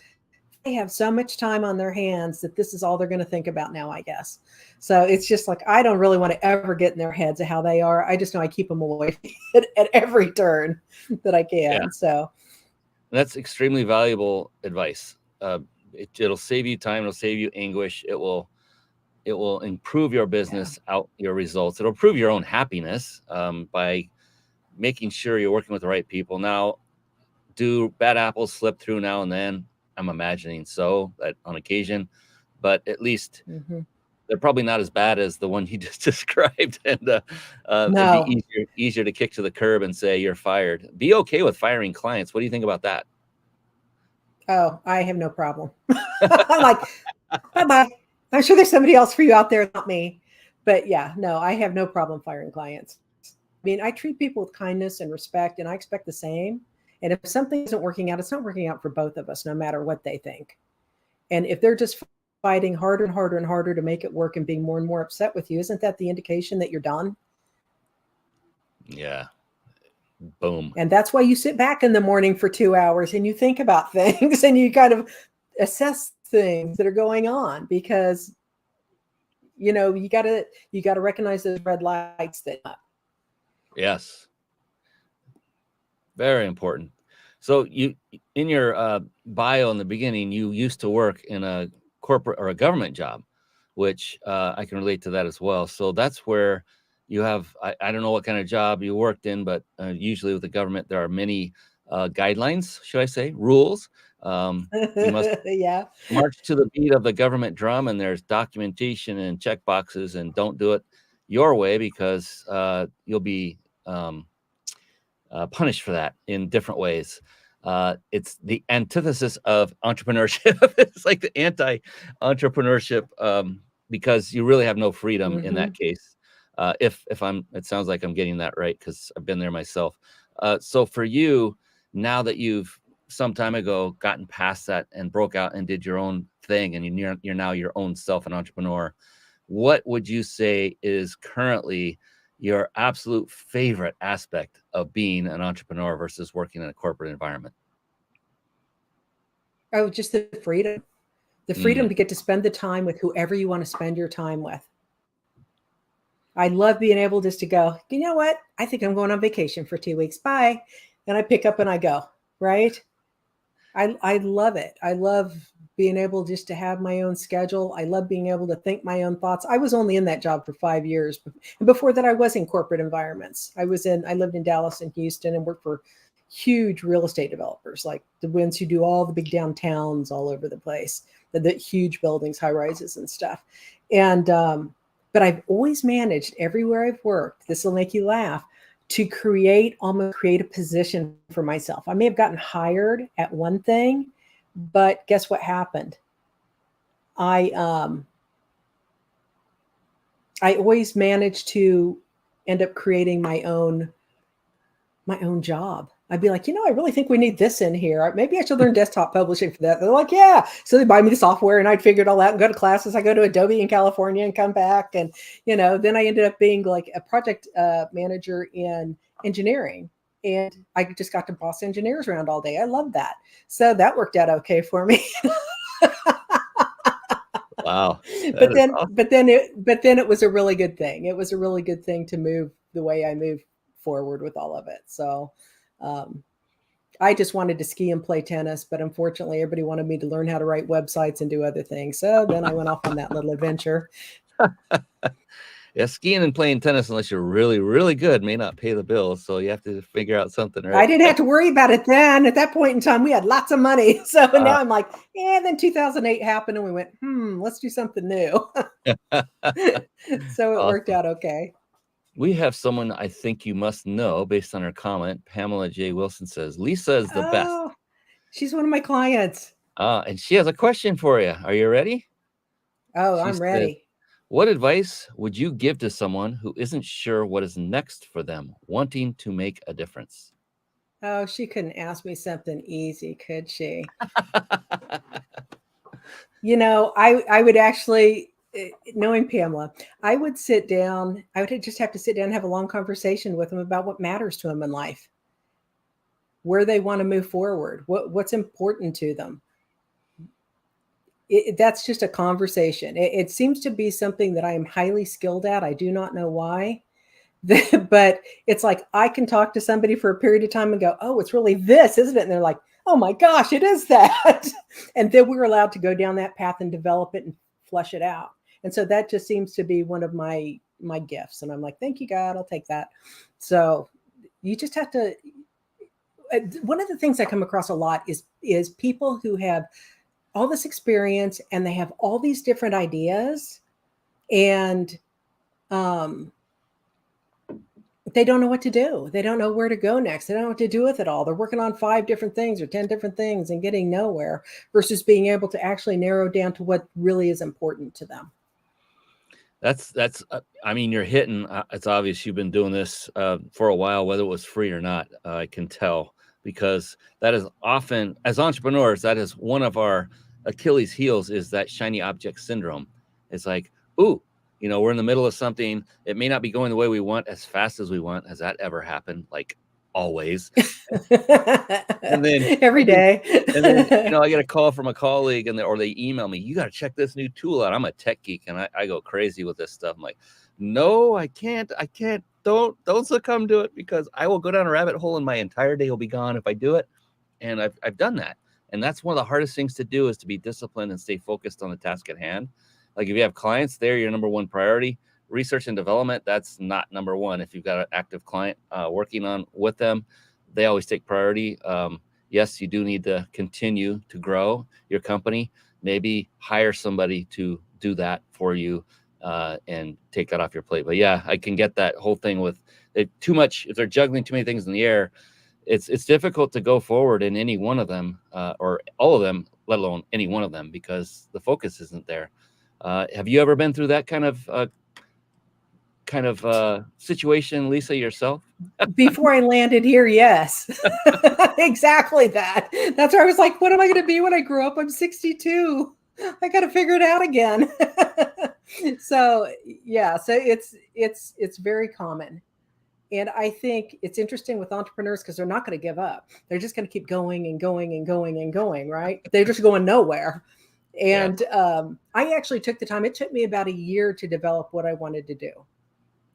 they have so much time on their hands that this is all they're going to think about now, I guess. So it's just like, I don't really want to ever get in their heads of how they are. I just know I keep them away at every turn that I can. Yeah. So that's extremely valuable advice. It'll save you time. It'll save you anguish. It will improve your business, your results. It'll improve your own happiness by making sure you're working with the right people. Now, do bad apples slip through now and then? I'm imagining so, that on occasion, but at least they're probably not as bad as the one you just described. And it'd be easier to kick to the curb and say you're fired. Be okay with firing clients. What do you think about that? Oh, I have no problem. I'm like, bye-bye. I'm sure there's somebody else for you out there, not me. But yeah, no, I have no problem firing clients. I mean, I treat people with kindness and respect, and I expect the same. And if something isn't working out, it's not working out for both of us, no matter what they think. And if they're just fighting harder and harder and harder to make it work and being more and more upset with you, isn't that the indication that you're done? Yeah. Boom. And that's why you sit back in the morning for 2 hours and you think about things and you kind of assess things that are going on, because you gotta recognize those red lights that Yes. Very important. So you, in your bio in the beginning, you used to work in a corporate or a government job, which I can relate to that as well. So that's where you have, I don't know what kind of job you worked in, but usually with the government, there are many guidelines, should I say, rules. You must yeah. march to the beat of the government drum, and there's documentation and check boxes, and don't do it your way, because you'll be punished for that in different ways. It's the antithesis of entrepreneurship. It's like the anti-entrepreneurship, because you really have no freedom in that case. If I'm, it sounds like I'm getting that right, because I've been there myself. So for you, now that you've some time ago gotten past that and broke out and did your own thing, and you're now your own self, an entrepreneur, what would you say is currently your absolute favorite aspect of being an entrepreneur versus working in a corporate environment? Oh, just the freedom. The freedom to get to spend the time with whoever you want to spend your time with. I love being able just to go, you know what? I think I'm going on vacation for 2 weeks. Bye. And I pick up and I go, right? I love it. I love being able just to have my own schedule. I love being able to think my own thoughts. I was only in that job for 5 years. And before that, I was in corporate environments. I lived in Dallas and Houston and worked for huge real estate developers, like the ones who do all the big downtowns all over the place, the huge buildings, high rises and stuff. And, but I've always managed everywhere I've worked, this will make you laugh, to almost create a position for myself. I may have gotten hired at one thing, but guess what happened? I always managed to end up creating my own job. I'd be like, I really think we need this in here. Maybe I should learn desktop publishing for that. They're like, yeah. So they buy me the software and I'd figure it all out and go to classes. I go to Adobe in California and come back. And, then I ended up being like a project manager in engineering. And I just got to boss engineers around all day. I love that. So that worked out okay for me. Wow. But then it was a really good thing. It was a really good thing to move the way I moved forward with all of it. So I just wanted to ski and play tennis, but unfortunately everybody wanted me to learn how to write websites and do other things. So then I went off on that little adventure. Yeah, skiing and playing tennis, unless you're really, really good, may not pay the bills. So you have to figure out something, right? I didn't have to worry about it then. At that point in time, we had lots of money. So now I'm like, then 2008 happened and we went, let's do something new. So it worked out okay. We have someone I think you must know based on her comment. Pamela J. Wilson says, Lisa is the best. She's one of my clients. And she has a question for you. Are you ready? Oh, I'm ready. What advice would you give to someone who isn't sure what is next for them, wanting to make a difference? Oh, she couldn't ask me something easy, could she? I would actually, knowing Pamela, I would sit down. I would just have to sit down and have a long conversation with them about what matters to them in life, where they want to move forward, what's important to them. That's just a conversation. It seems to be something that I am highly skilled at. I do not know why, but it's like I can talk to somebody for a period of time and go, oh, it's really this, isn't it? And they're like, oh my gosh, it is that. And then we're allowed to go down that path and develop it and flesh it out. And so that just seems to be one of my gifts. And I'm like, thank you, God, I'll take that. So you just have to, one of the things I come across a lot is people who have all this experience and they have all these different ideas and they don't know what to do. They don't know where to go next. They don't know what to do with it all. They're working on 5 different things or 10 different things and getting nowhere versus being able to actually narrow down to what really is important to them. I mean, you're hitting, it's obvious you've been doing this for a while, whether it was free or not. I can tell, because that is often, as entrepreneurs, that is one of our Achilles heels, is that shiny object syndrome. It's like, ooh, we're in the middle of something. It may not be going the way we want as fast as we want. Has that ever happened? Like, always. And then Every day. I get a call from a colleague, or they email me, you got to check this new tool out. I'm a tech geek, and I go crazy with this stuff. I'm like, no, I can't. Don't succumb to it, because I will go down a rabbit hole and my entire day will be gone if I do it. And I've done that. And that's one of the hardest things to do, is to be disciplined and stay focused on the task at hand. Like, if you have clients, they're your number one priority. Research and development, that's not number one. If you've got an active client working on with them, they always take priority. Yes, you do need to continue to grow your company. Maybe hire somebody to do that for you and take that off your plate. But yeah, I can get that whole thing with too much. If they're juggling too many things in the air, it's difficult to go forward in any one of them or all of them, let alone any one of them, because the focus isn't there. Have you ever been through that kind of situation, Lisa, yourself? Before I landed here, yes. Exactly that. That's where I was like, what am I going to be when I grow up? I'm 62. I got to figure it out again. So it's very common. And I think it's interesting with entrepreneurs, because they're not going to give up. They're just going to keep going and going and going and going, right? They're just going nowhere. And I actually took the time. It took me about a year to develop what I wanted to do.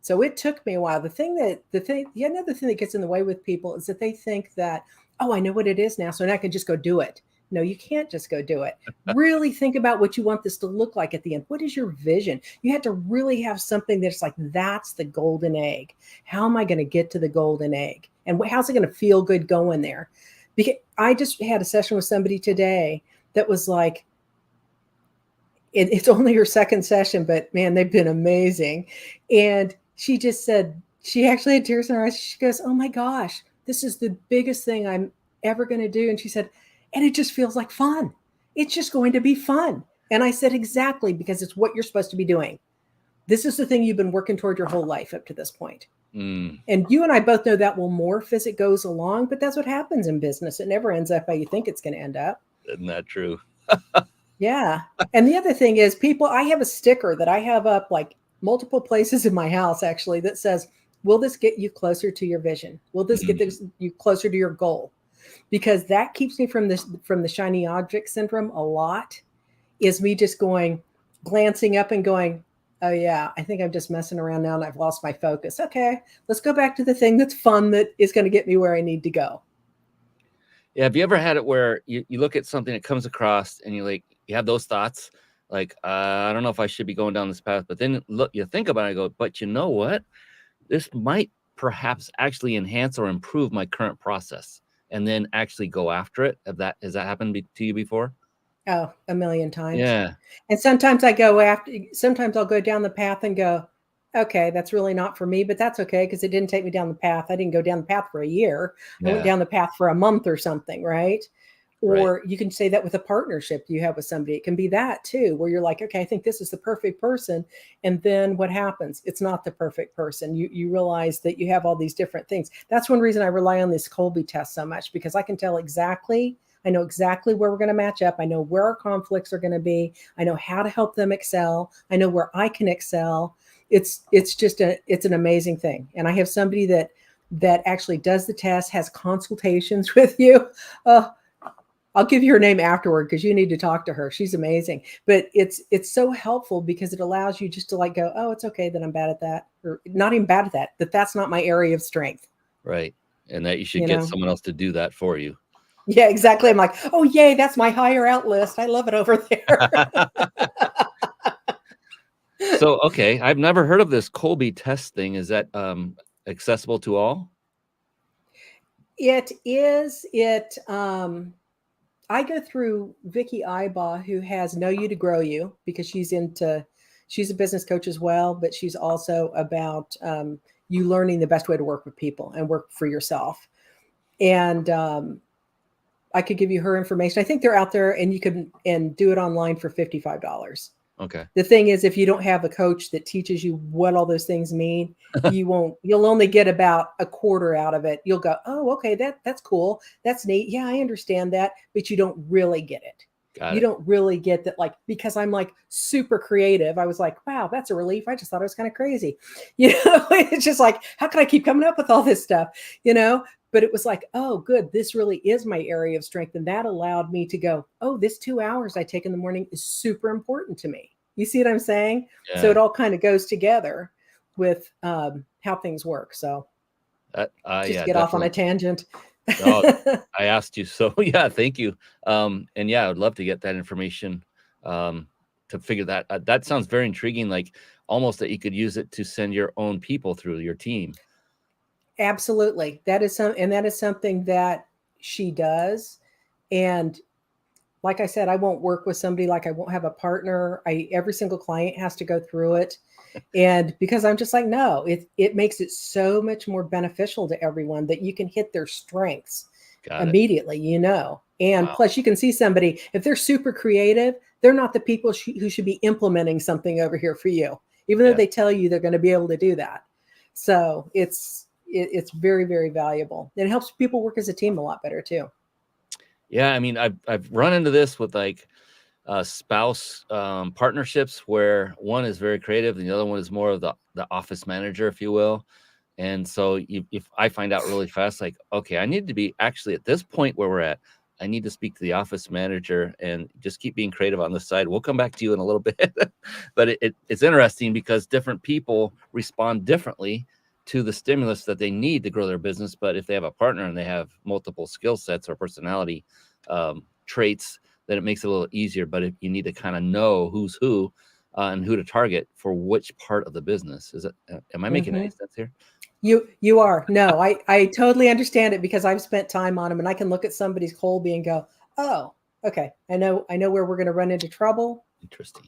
So it took me a while. Another thing that gets in the way with people is that they think that, oh, I know what it is now, so now I can just go do it. No, you can't just go do it. Really think about what you want this to look like at the end. What is your vision? You have to really have something that's like, that's the golden egg. How am I going to get to the golden egg? And how's it going to feel good going there? Because I just had a session with somebody today that was like, it's only her second session, but man, they've been amazing. And she just said, she actually had tears in her eyes. She goes, oh my gosh, this is the biggest thing I'm ever going to do. And she said, and it just feels like fun. It's just going to be fun. And I said, exactly, because it's what you're supposed to be doing. This is the thing you've been working toward your whole life up to this point. And you and I both know that will morph as it goes along, but that's what happens in business. It never ends up how you think it's going to end up. Isn't that true? Yeah. And the other thing is, I have a sticker that I have up like multiple places in my house, actually, that says, will this get you closer to your vision? Will this get you closer to your goal? Because that keeps me from the shiny object syndrome a lot, is me just glancing up and going, oh yeah, I think I'm just messing around now and I've lost my focus. Okay, let's go back to the thing that's fun, that is going to get me where I need to go. Yeah. Have you ever had it where you look at something that comes across and you have those thoughts, like, I don't know if I should be going down this path, but then you think about it and go, but you know what? This might perhaps actually enhance or improve my current process, and then actually go after it. Has that happened to you before? Oh, a million times. Yeah. And sometimes I'll go down the path and go, okay, that's really not for me, but that's okay, because it didn't take me down the path. I didn't go down the path for a year. I went down the path for a month or something, right? Or you can say that with a partnership you have with somebody. It can be that too, where you're like, okay, I think this is the perfect person. And then what happens? It's not the perfect person. You realize that you have all these different things. That's one reason I rely on this Colby test so much, because I can tell I know exactly where we're going to match up. I know where our conflicts are going to be. I know how to help them excel. I know where I can excel. It's an amazing thing. And I have somebody that actually does the test, has consultations with you. I'll give you her name afterward, because you need to talk to her. She's amazing. But it's so helpful, because it allows you just to go, oh, it's okay that I'm bad at that, or not even bad at that, that's not my area of strength. Right. And that you should get someone else to do that for you. Yeah, exactly. I'm like, oh, yay, that's my hire out list. I love it over there. So, okay, I've never heard of this Colby test thing. Is that accessible to all? It is. I go through Vicky Ibaugh, who has Know You to Grow You, because she's a business coach as well, but she's also about you learning the best way to work with people and work for yourself. And I could give you her information. I think they're out there, and you can do it online for $55. Okay. The thing is, if you don't have a coach that teaches you what all those things mean, you'll only get about a quarter out of it. You'll go, oh, okay, that's cool. That's neat. Yeah, I understand that, but you don't really get it. Got You it. don't really get that, like, because I'm like super creative. I was like, wow, that's a relief. I just thought I was kind of crazy. It's just like, how can I keep coming up with all this stuff? But it was like, oh, good. This really is my area of strength. And that allowed me to go, oh, this 2 hours I take in the morning is super important to me. You see what I'm saying? So it Yeah. all kind of goes together with how things work. So just to Yeah, get off on a definitely. tangent. Oh, I asked you, so yeah, thank you. And yeah, I'd love to get that information um, to figure that. That sounds very intriguing. Like almost that you could use it to send your own people through your team. Absolutely. That is something that she does. And like I said, I won't work with somebody, like I won't have a partner. Every single client has to go through it. And because I'm just like, no, it makes it so much more beneficial to everyone that you can hit their strengths Got it. immediately. And Wow. plus you can see somebody, if they're super creative, they're not the people who should be implementing something over here for you, even though Yeah. they tell you they're going to be able to do that. So it's very, very valuable. It helps people work as a team a lot better too. Yeah. I mean, I've run into this with like spouse partnerships where one is very creative and the other one is more of the office manager, if you will. And so if I find out really fast, like, okay, I need to be actually at this point where we're at, I need to speak to the office manager and just keep being creative on this side. We'll come back to you in a little bit. But it's interesting because different people respond differently to the stimulus that they need to grow their business. But if they have a partner and they have multiple skill sets or personality traits, then it makes it a little easier. But if you need to kind of know who's who and who to target for which part of the business. Am I making any Hmm. sense here? You are. No, I totally understand it because I've spent time on them, and I can look at somebody's Colby and go, oh, okay, I know where we're going to run into trouble, Interesting.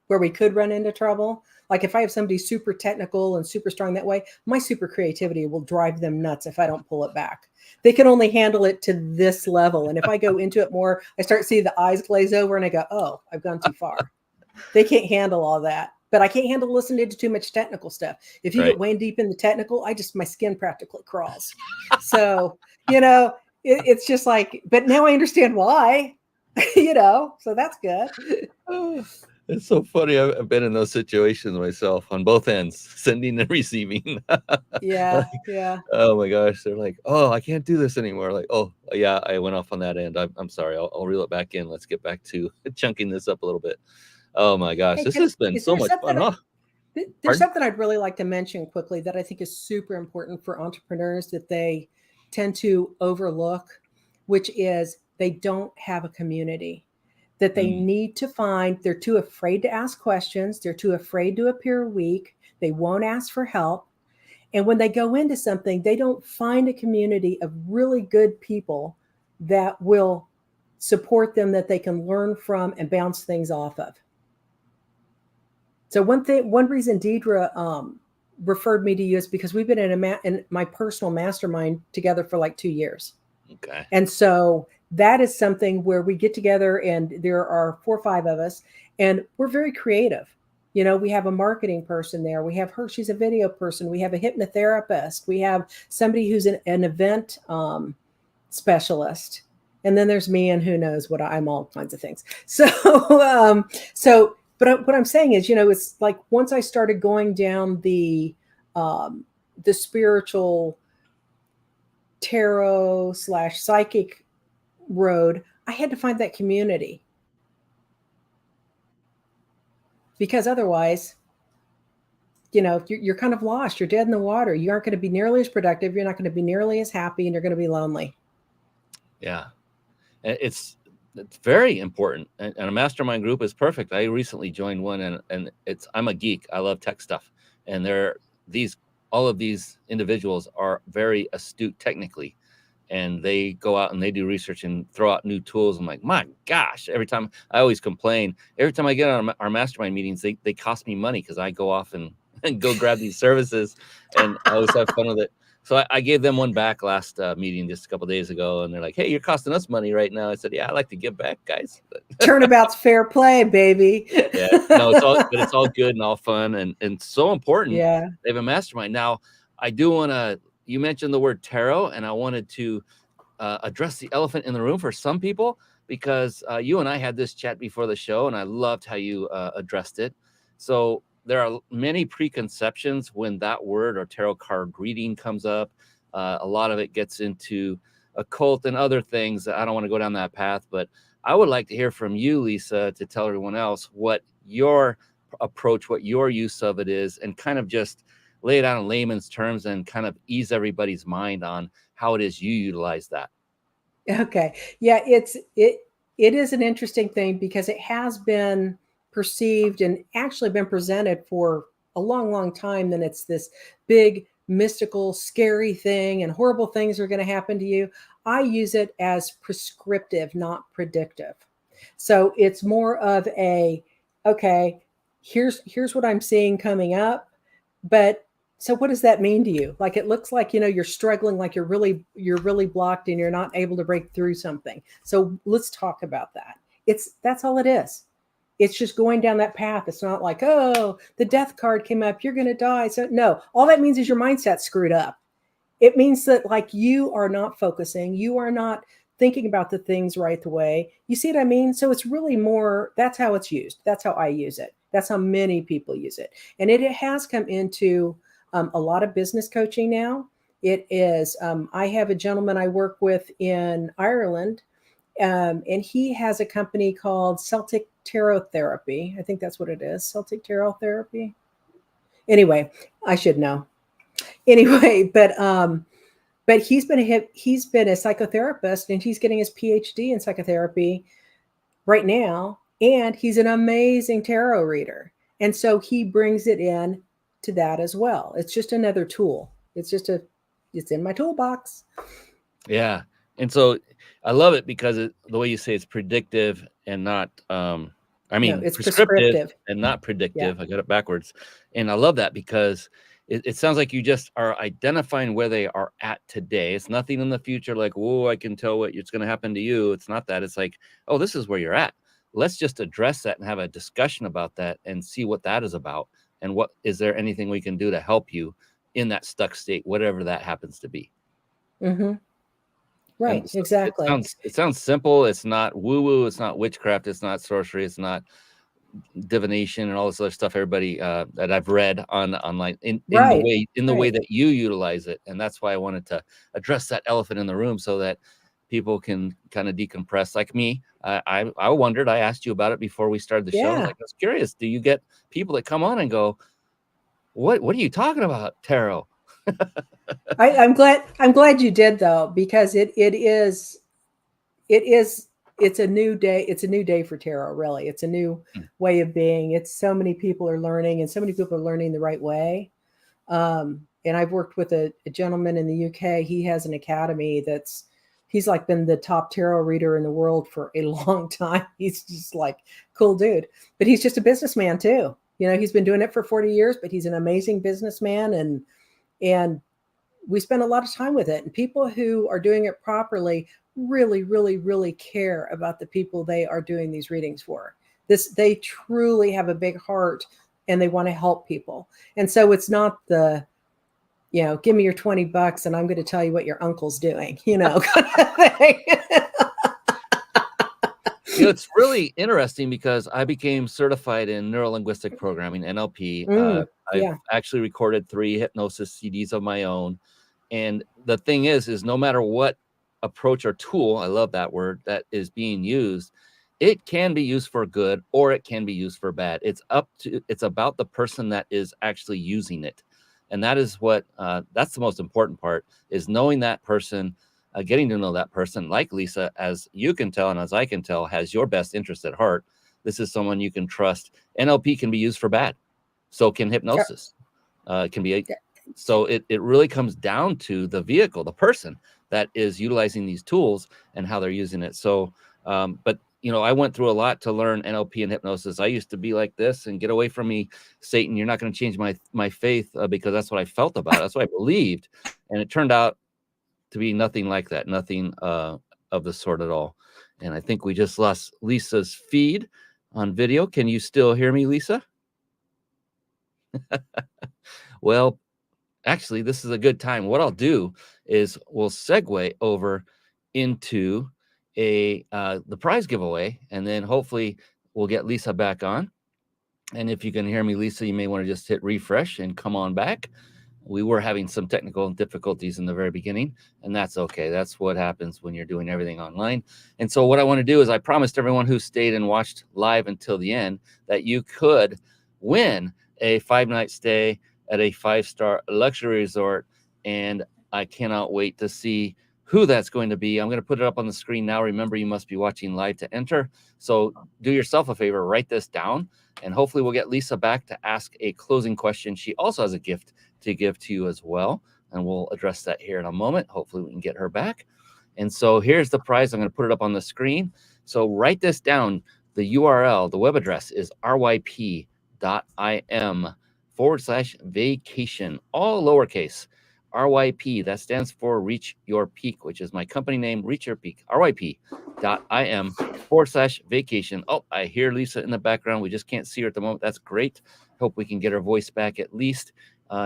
where we could run into trouble. Like if I have somebody super technical and super strong that way, my super creativity will drive them nuts if I don't pull it back. They can only handle it to this level. And if I go into it more, I start seeing the eyes glaze over and I go, oh, I've gone too far. They can't handle all that. But I can't handle listening to too much technical stuff. If you get Right. way deep in the technical, my skin practically crawls. So, it's just like, but now I understand why, so that's good. Oh, it's so funny. I've been in those situations myself on both ends, sending and receiving. Yeah. Like, Yeah. oh my gosh, they're like, "Oh, I can't do this anymore." Like, "Oh, yeah, I went off on that end. I'm sorry. I'll reel it back in. Let's get back to chunking this up a little bit." Oh my gosh, Hey, this has been is so there much fun. Oh, there's pardon? something I'd really like to mention quickly that I think is super important for entrepreneurs that they tend to overlook, which is they don't have a community that they Mm, need to find. They're too afraid to ask questions. They're too afraid to appear weak. They won't ask for help. And when they go into something, they don't find a community of really good people that will support them, that they can learn from and bounce things off of. So one reason Deidre referred me to you is because we've been in my personal mastermind together for like 2 years. okay. And so that is something where we get together and there are 4 or 5 of us and we're very creative. We have a marketing person there. We have her, she's a video person. We have a hypnotherapist. We have somebody who's an event specialist. And then there's me and who knows what I'm all kinds of things. But what I'm saying is, it's like once I started going down the spiritual tarot / psychic road, I had to find that community because otherwise, you're kind of lost. You're dead in the water. You aren't going to be nearly as productive. You're not going to be nearly as happy, and you're going to be lonely. Yeah. It's very important, and a mastermind group is perfect. I recently joined one, and I'm a geek. I love tech stuff, and these all of these individuals are very astute technically, and they go out and they do research and throw out new tools. I'm like, my gosh! Every time I always complain. Every time I get on our mastermind meetings, they cost me money because I go off and go grab these services, and I always have fun with it. So I gave them one back last meeting just a couple of days ago, and they're like, "Hey, you're costing us money right now." I said, "Yeah, I like to give back, guys." Turnabout's fair play, baby. Yeah, no, it's all good and all fun and so important. Yeah. They have a mastermind. Now, I do want to. You mentioned the word tarot, and I wanted to address the elephant in the room for some people because you and I had this chat before the show, and I loved how you addressed it. So there are many preconceptions when that word or tarot card reading comes up. A lot of it gets into occult and other things. I don't want to go down that path, but I would like to hear from you, Lisa, to tell everyone else what your approach, what your use of it is, and kind of just lay it out in layman's terms and kind of ease everybody's mind on how it is you utilize that. Okay. Yeah, it is an interesting thing because it has been perceived and actually been presented for a long, long time. Then it's this big, mystical, scary thing, and horrible things are going to happen to you. I use it as prescriptive, not predictive. So it's more of a, okay, here's what I'm seeing coming up, but so what does that mean to you? Like it looks like, you're struggling, like you're really blocked and you're not able to break through something. So let's talk about that. That's all it is. It's just going down that path. It's not like, oh, the death card came up, you're going to die. So no, all that means is your mindset's screwed up. It means that like you are not focusing, you are not thinking about the things right the way. You see what I mean? So it's really more, that's how it's used. That's how I use it. That's how many people use it. And it has come into a lot of business coaching now. It is, I have a gentleman I work with in Ireland, and he has a company called Celtic Tarot Therapy. I think that's what it is, Celtic Tarot Therapy. Anyway, I should know. Anyway, but he's been a psychotherapist, and he's getting his PhD in psychotherapy right now, and he's an amazing tarot reader. And so he brings it in to that as well. It's just another tool. It's in my toolbox. Yeah. And so I love it because the way you say it's predictive and not, It's prescriptive and not predictive. Yeah. I got it backwards. And I love that because it sounds like you just are identifying where they are at today. It's nothing in the future like, whoa, I can tell what it's going to happen to you. It's not that. It's like, oh, this is where you're at. Let's just address that and have a discussion about that and see what that is about. And what is there anything we can do to help you in that stuck state, whatever that happens to be. Mm-hmm. Right, So exactly. It sounds simple. It's not woo-woo. It's not witchcraft. It's not sorcery. It's not divination and all this other stuff. Everybody that I've read online in the way that you utilize it, and that's why I wanted to address that elephant in the room so that people can kind of decompress. Like me, I wondered. I asked you about it before we started the show. I was curious. Do you get people that come on and go, "What are you talking about, tarot?" I'm glad you did though, because it's a new day. It's a new day for tarot, really. It's a new way of being. It's so many people are learning, and so many people are learning the right way. And I've worked with a gentleman in the UK. He has an academy he's like been the top tarot reader in the world for a long time. He's just like cool dude, but he's just a businessman too. He's been doing it for 40 years, but he's an amazing businessman. And we spend a lot of time with it. And people who are doing it properly really, really, really care about the people they are doing these readings for. They truly have a big heart and they want to help people. And so it's not give me your $20 and I'm going to tell you what your uncle's doing, kind of thing. It's really interesting because I became certified in neuro-linguistic programming, NLP. I've actually recorded 3 hypnosis CDs of my own. And the thing is no matter what approach or tool, I love that word, that is being used, it can be used for good or it can be used for bad. It's about the person that is actually using it. And that is that's the most important part, is knowing that person, getting to know that person, like Lisa, as you can tell and as I can tell, has your best interest at heart. This is someone you can trust. NLP can be used for bad. So can hypnosis. It can be so it really comes down to the vehicle, the person that is utilizing these tools and how they're using it. So, but I went through a lot to learn NLP and hypnosis. I used to be like this and get away from me, Satan. You're not going to change my faith, because that's what I felt about it. That's what I believed. And it turned out to be nothing like that, nothing of the sort at all. And I think we just lost Lisa's feed on video. Can you still hear me, Lisa? Well, actually, this is a good time. What I'll do is we'll segue over into the prize giveaway, and then hopefully we'll get Lisa back on. And if you can hear me, Lisa, you may want to just hit refresh and come on back. We were having some technical difficulties in the very beginning, and that's okay. That's what happens when you're doing everything online. And so what I want to do is I promised everyone who stayed and watched live until the end that you could win a 5-night stay at a 5-star luxury resort. And I cannot wait to see who that's going to be. I'm going to put it up on the screen now. Remember, you must be watching live to enter. So do yourself a favor, write this down, and hopefully we'll get Lisa back to ask a closing question. She also has a gift to give to you as well, and we'll address that here in a moment. Hopefully we can get her back. And so here's the prize. I'm going to put it up on the screen. So write this down. The URL, the web address is ryp.im/vacation, all lowercase. RYP, that stands for Reach Your Peak, which is my company name, Reach Your Peak, ryp.im/vacation. Oh, I hear Lisa in the background. We just can't see her at the moment. That's great. Hope we can get her voice back at least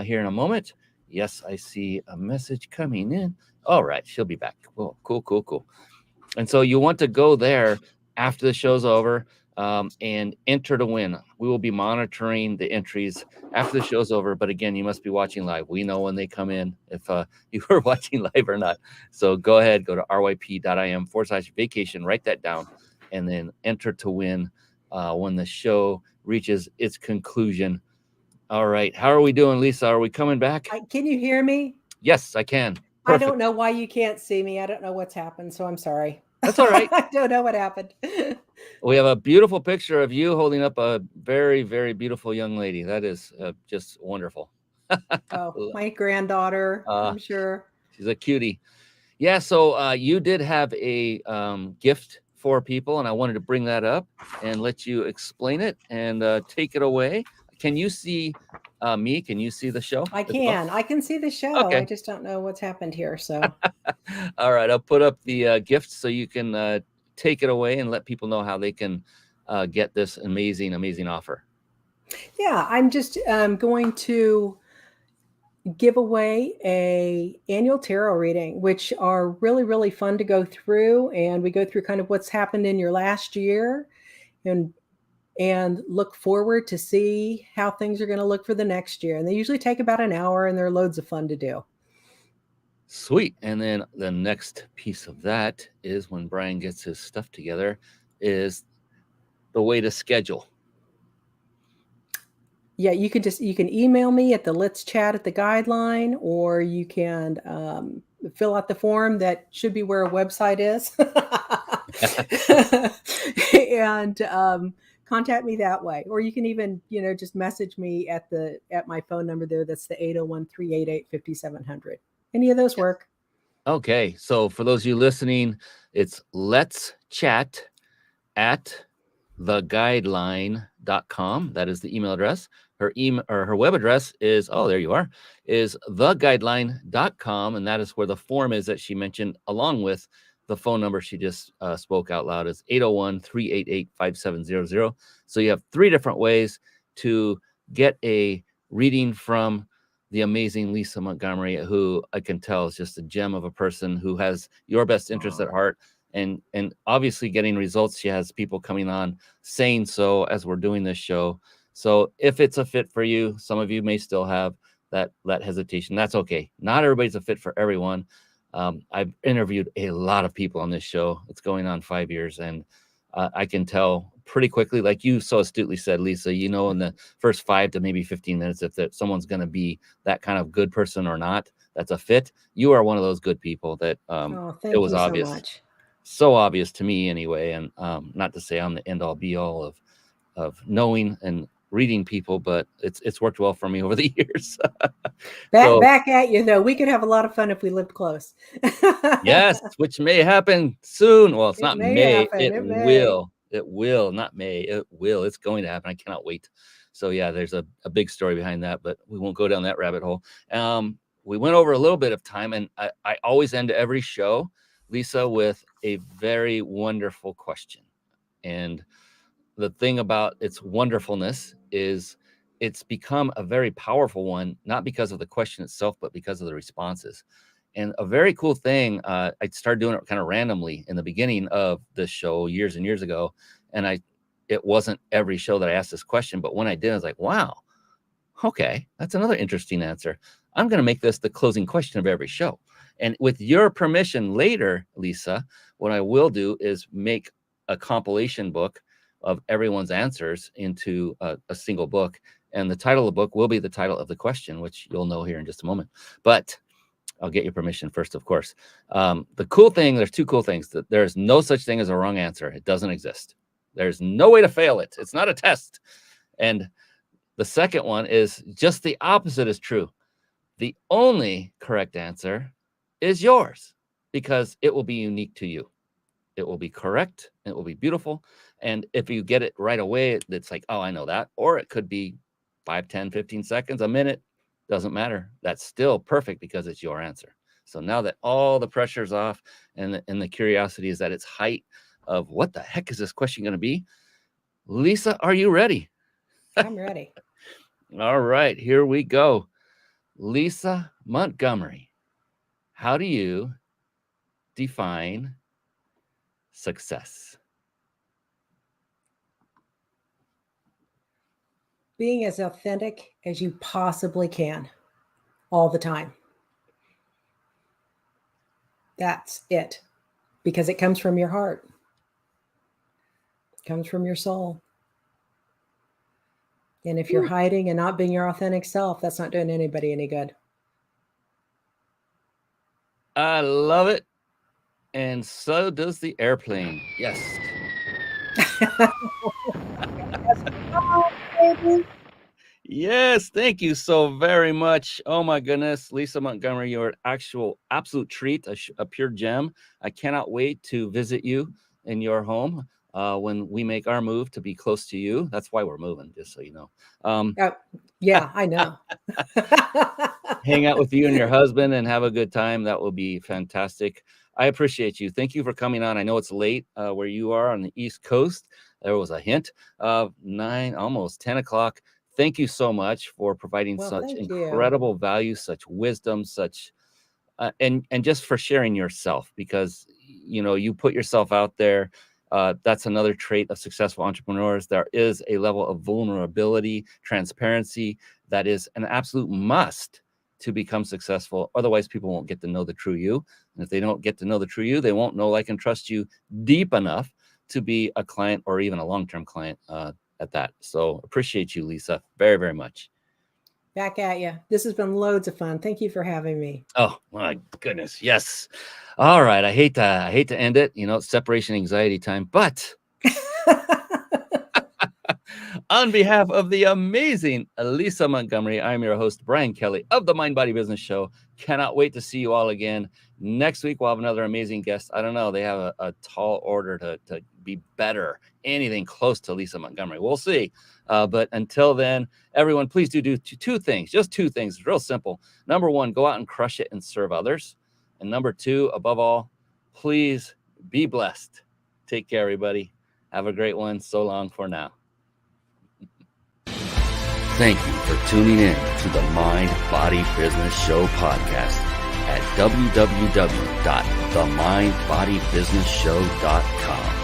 here in a moment. Yes, I see a message coming in. All right, she'll be back. Cool. And so you want to go there after the show's over and enter to win. We will be monitoring the entries after the show's over. But again, you must be watching live. We know when they come in, if you are watching live or not. So go ahead, go to ryp.im/vacation, write that down, and then enter to win when the show reaches its conclusion. All right. How are we doing, Lisa? Are we coming back? Can you hear me? Yes, I can. Perfect. I don't know why you can't see me. I don't know what's happened, so I'm sorry. That's all right. I don't know what happened. We have a beautiful picture of you holding up a very, very beautiful young lady. That is just wonderful. Oh, my granddaughter, I'm sure. She's a cutie. Yeah, so you did have a gift for people, and I wanted to bring that up and let you explain it and take it away. Can you see me? Can you see the show? I can. Well? I can see the show. Okay. I just don't know what's happened here. So, all right, I'll put up the gift so you can take it away and let people know how they can get this amazing offer. Yeah, I'm just going to give away a annual tarot reading, which are really, really fun to go through. And we go through kind of what's happened in your last year and look forward to see how things are going to look for the next year. And they usually take about an hour, and they're loads of fun to do. Sweet. And then the next piece of that is when Brian gets his stuff together is the way to schedule. Yeah, you can email me at the Let's Chat at the guideline, or you can fill out the form that should be where a website is. And contact me that way, or you can even just message me at my phone number there. That's the 801-388-5700. Any of those work? Okay, so for those of you listening, it's Let's Chat at theguideline.com. That is the email address. Her email or her web address is there you are, is theguideline.com, and that is where the form is that she mentioned, along with the phone number she just spoke out loud, is 801-388-5700. So you have 3 different ways to get a reading from the amazing Lisa Montgomery, who I can tell is just a gem of a person who has your best interest at heart, and obviously getting results. She has people coming on saying so as we're doing this show. So if it's a fit for you, some of you may still have that hesitation. That's okay. Not everybody's a fit for everyone. I've interviewed a lot of people on this show. It's going on 5 years, and I can tell pretty quickly, like you so astutely said, Lisa, in the first 5 to maybe 15 minutes, if someone's going to be that kind of good person or not, that's a fit. You are one of those good people that it was obvious. So much. So obvious to me anyway. And not to say I'm the end all be all of knowing and reading people, but it's worked well for me over the years. Back at you though. We could have a lot of fun if we lived close. Yes, which may happen soon. Well, it's It not may may. happen. It It may. will, not may. It will. It's going to happen. I cannot wait. So yeah, there's a big story behind that, but we won't go down that rabbit hole. We went over a little bit of time, and I always end every show, Lisa, with a very wonderful question. And the thing about its wonderfulness is it's become a very powerful one, not because of the question itself, but because of the responses. And a very cool thing, I started doing it kind of randomly in the beginning of this show years and years ago. And it wasn't every show that I asked this question, but when I did, I was like, wow, okay, that's another interesting answer. I'm going to make this the closing question of every show. And with your permission later, Lisa, what I will do is make a compilation book of everyone's answers into a single book. And the title of the book will be the title of the question, which you'll know here in just a moment. But I'll get your permission first, of course. The cool thing, there's two cool things. That there's no such thing as a wrong answer. It doesn't exist. There's no way to fail it. It's not a test. And the second one is just the opposite is true. The only correct answer is yours because it will be unique to you. It will be correct. It will be beautiful. And if you get it right away, it's like, oh, I know that. Or it could be 5, 10, 15 seconds, a minute. Doesn't matter. That's still perfect because it's your answer. So now that all the pressure's off and the curiosity is at its height of what the heck is this question going to be? Lisa, are you ready? I'm ready. All right, here we go. Lisa Montgomery, how do you define success? Being as authentic as you possibly can all the time. That's it. Because it comes from your heart. It comes from your soul. And if you're hiding and not being your authentic self, that's not doing anybody any good. I love it. And so does the airplane. Yes. Yes, thank you so very much. Oh my goodness, Lisa Montgomery, you're an absolute treat, a pure gem. I cannot wait to visit you in your home when we make our move to be close to you. That's why we're moving, just so you know. Yeah, I know. Hang out with you and your husband and have a good time. That will be fantastic. I appreciate you. Thank you for coming on. I know it's late where you are on the East Coast. There was a hint of 9, almost 10 o'clock. Thank you so much for providing such incredible value, such wisdom, such and just for sharing yourself, because you put yourself out there. That's another trait of successful entrepreneurs. There is a level of vulnerability, transparency that is an absolute must to become successful. Otherwise, people won't get to know the true you. And if they don't get to know the true you, they won't know, like, and trust you deep enough to be a client or even a long-term client at that. So appreciate you, Lisa, very, very much. Back at you. This has been loads of fun. Thank you for having me. Oh my goodness. Yes. All right. I hate to end it. It's separation anxiety time, but on behalf of the amazing Lisa Montgomery, I'm your host, Brian Kelly of the Mind Body Business Show. Cannot wait to see you all again. Next week, we'll have another amazing guest. I don't know. They have a tall order to be better. Anything close to Lisa Montgomery. We'll see. But until then, everyone, please do two things. Just two things. It's real simple. Number one, go out and crush it and serve others. And number two, above all, please be blessed. Take care, everybody. Have a great one. So long for now. Thank you for tuning in to the Mind Body Business Show podcast at www.themindbodybusinessshow.com.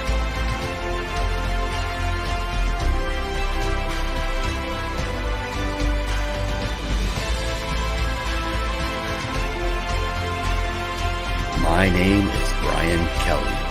My name is Brian Kelly.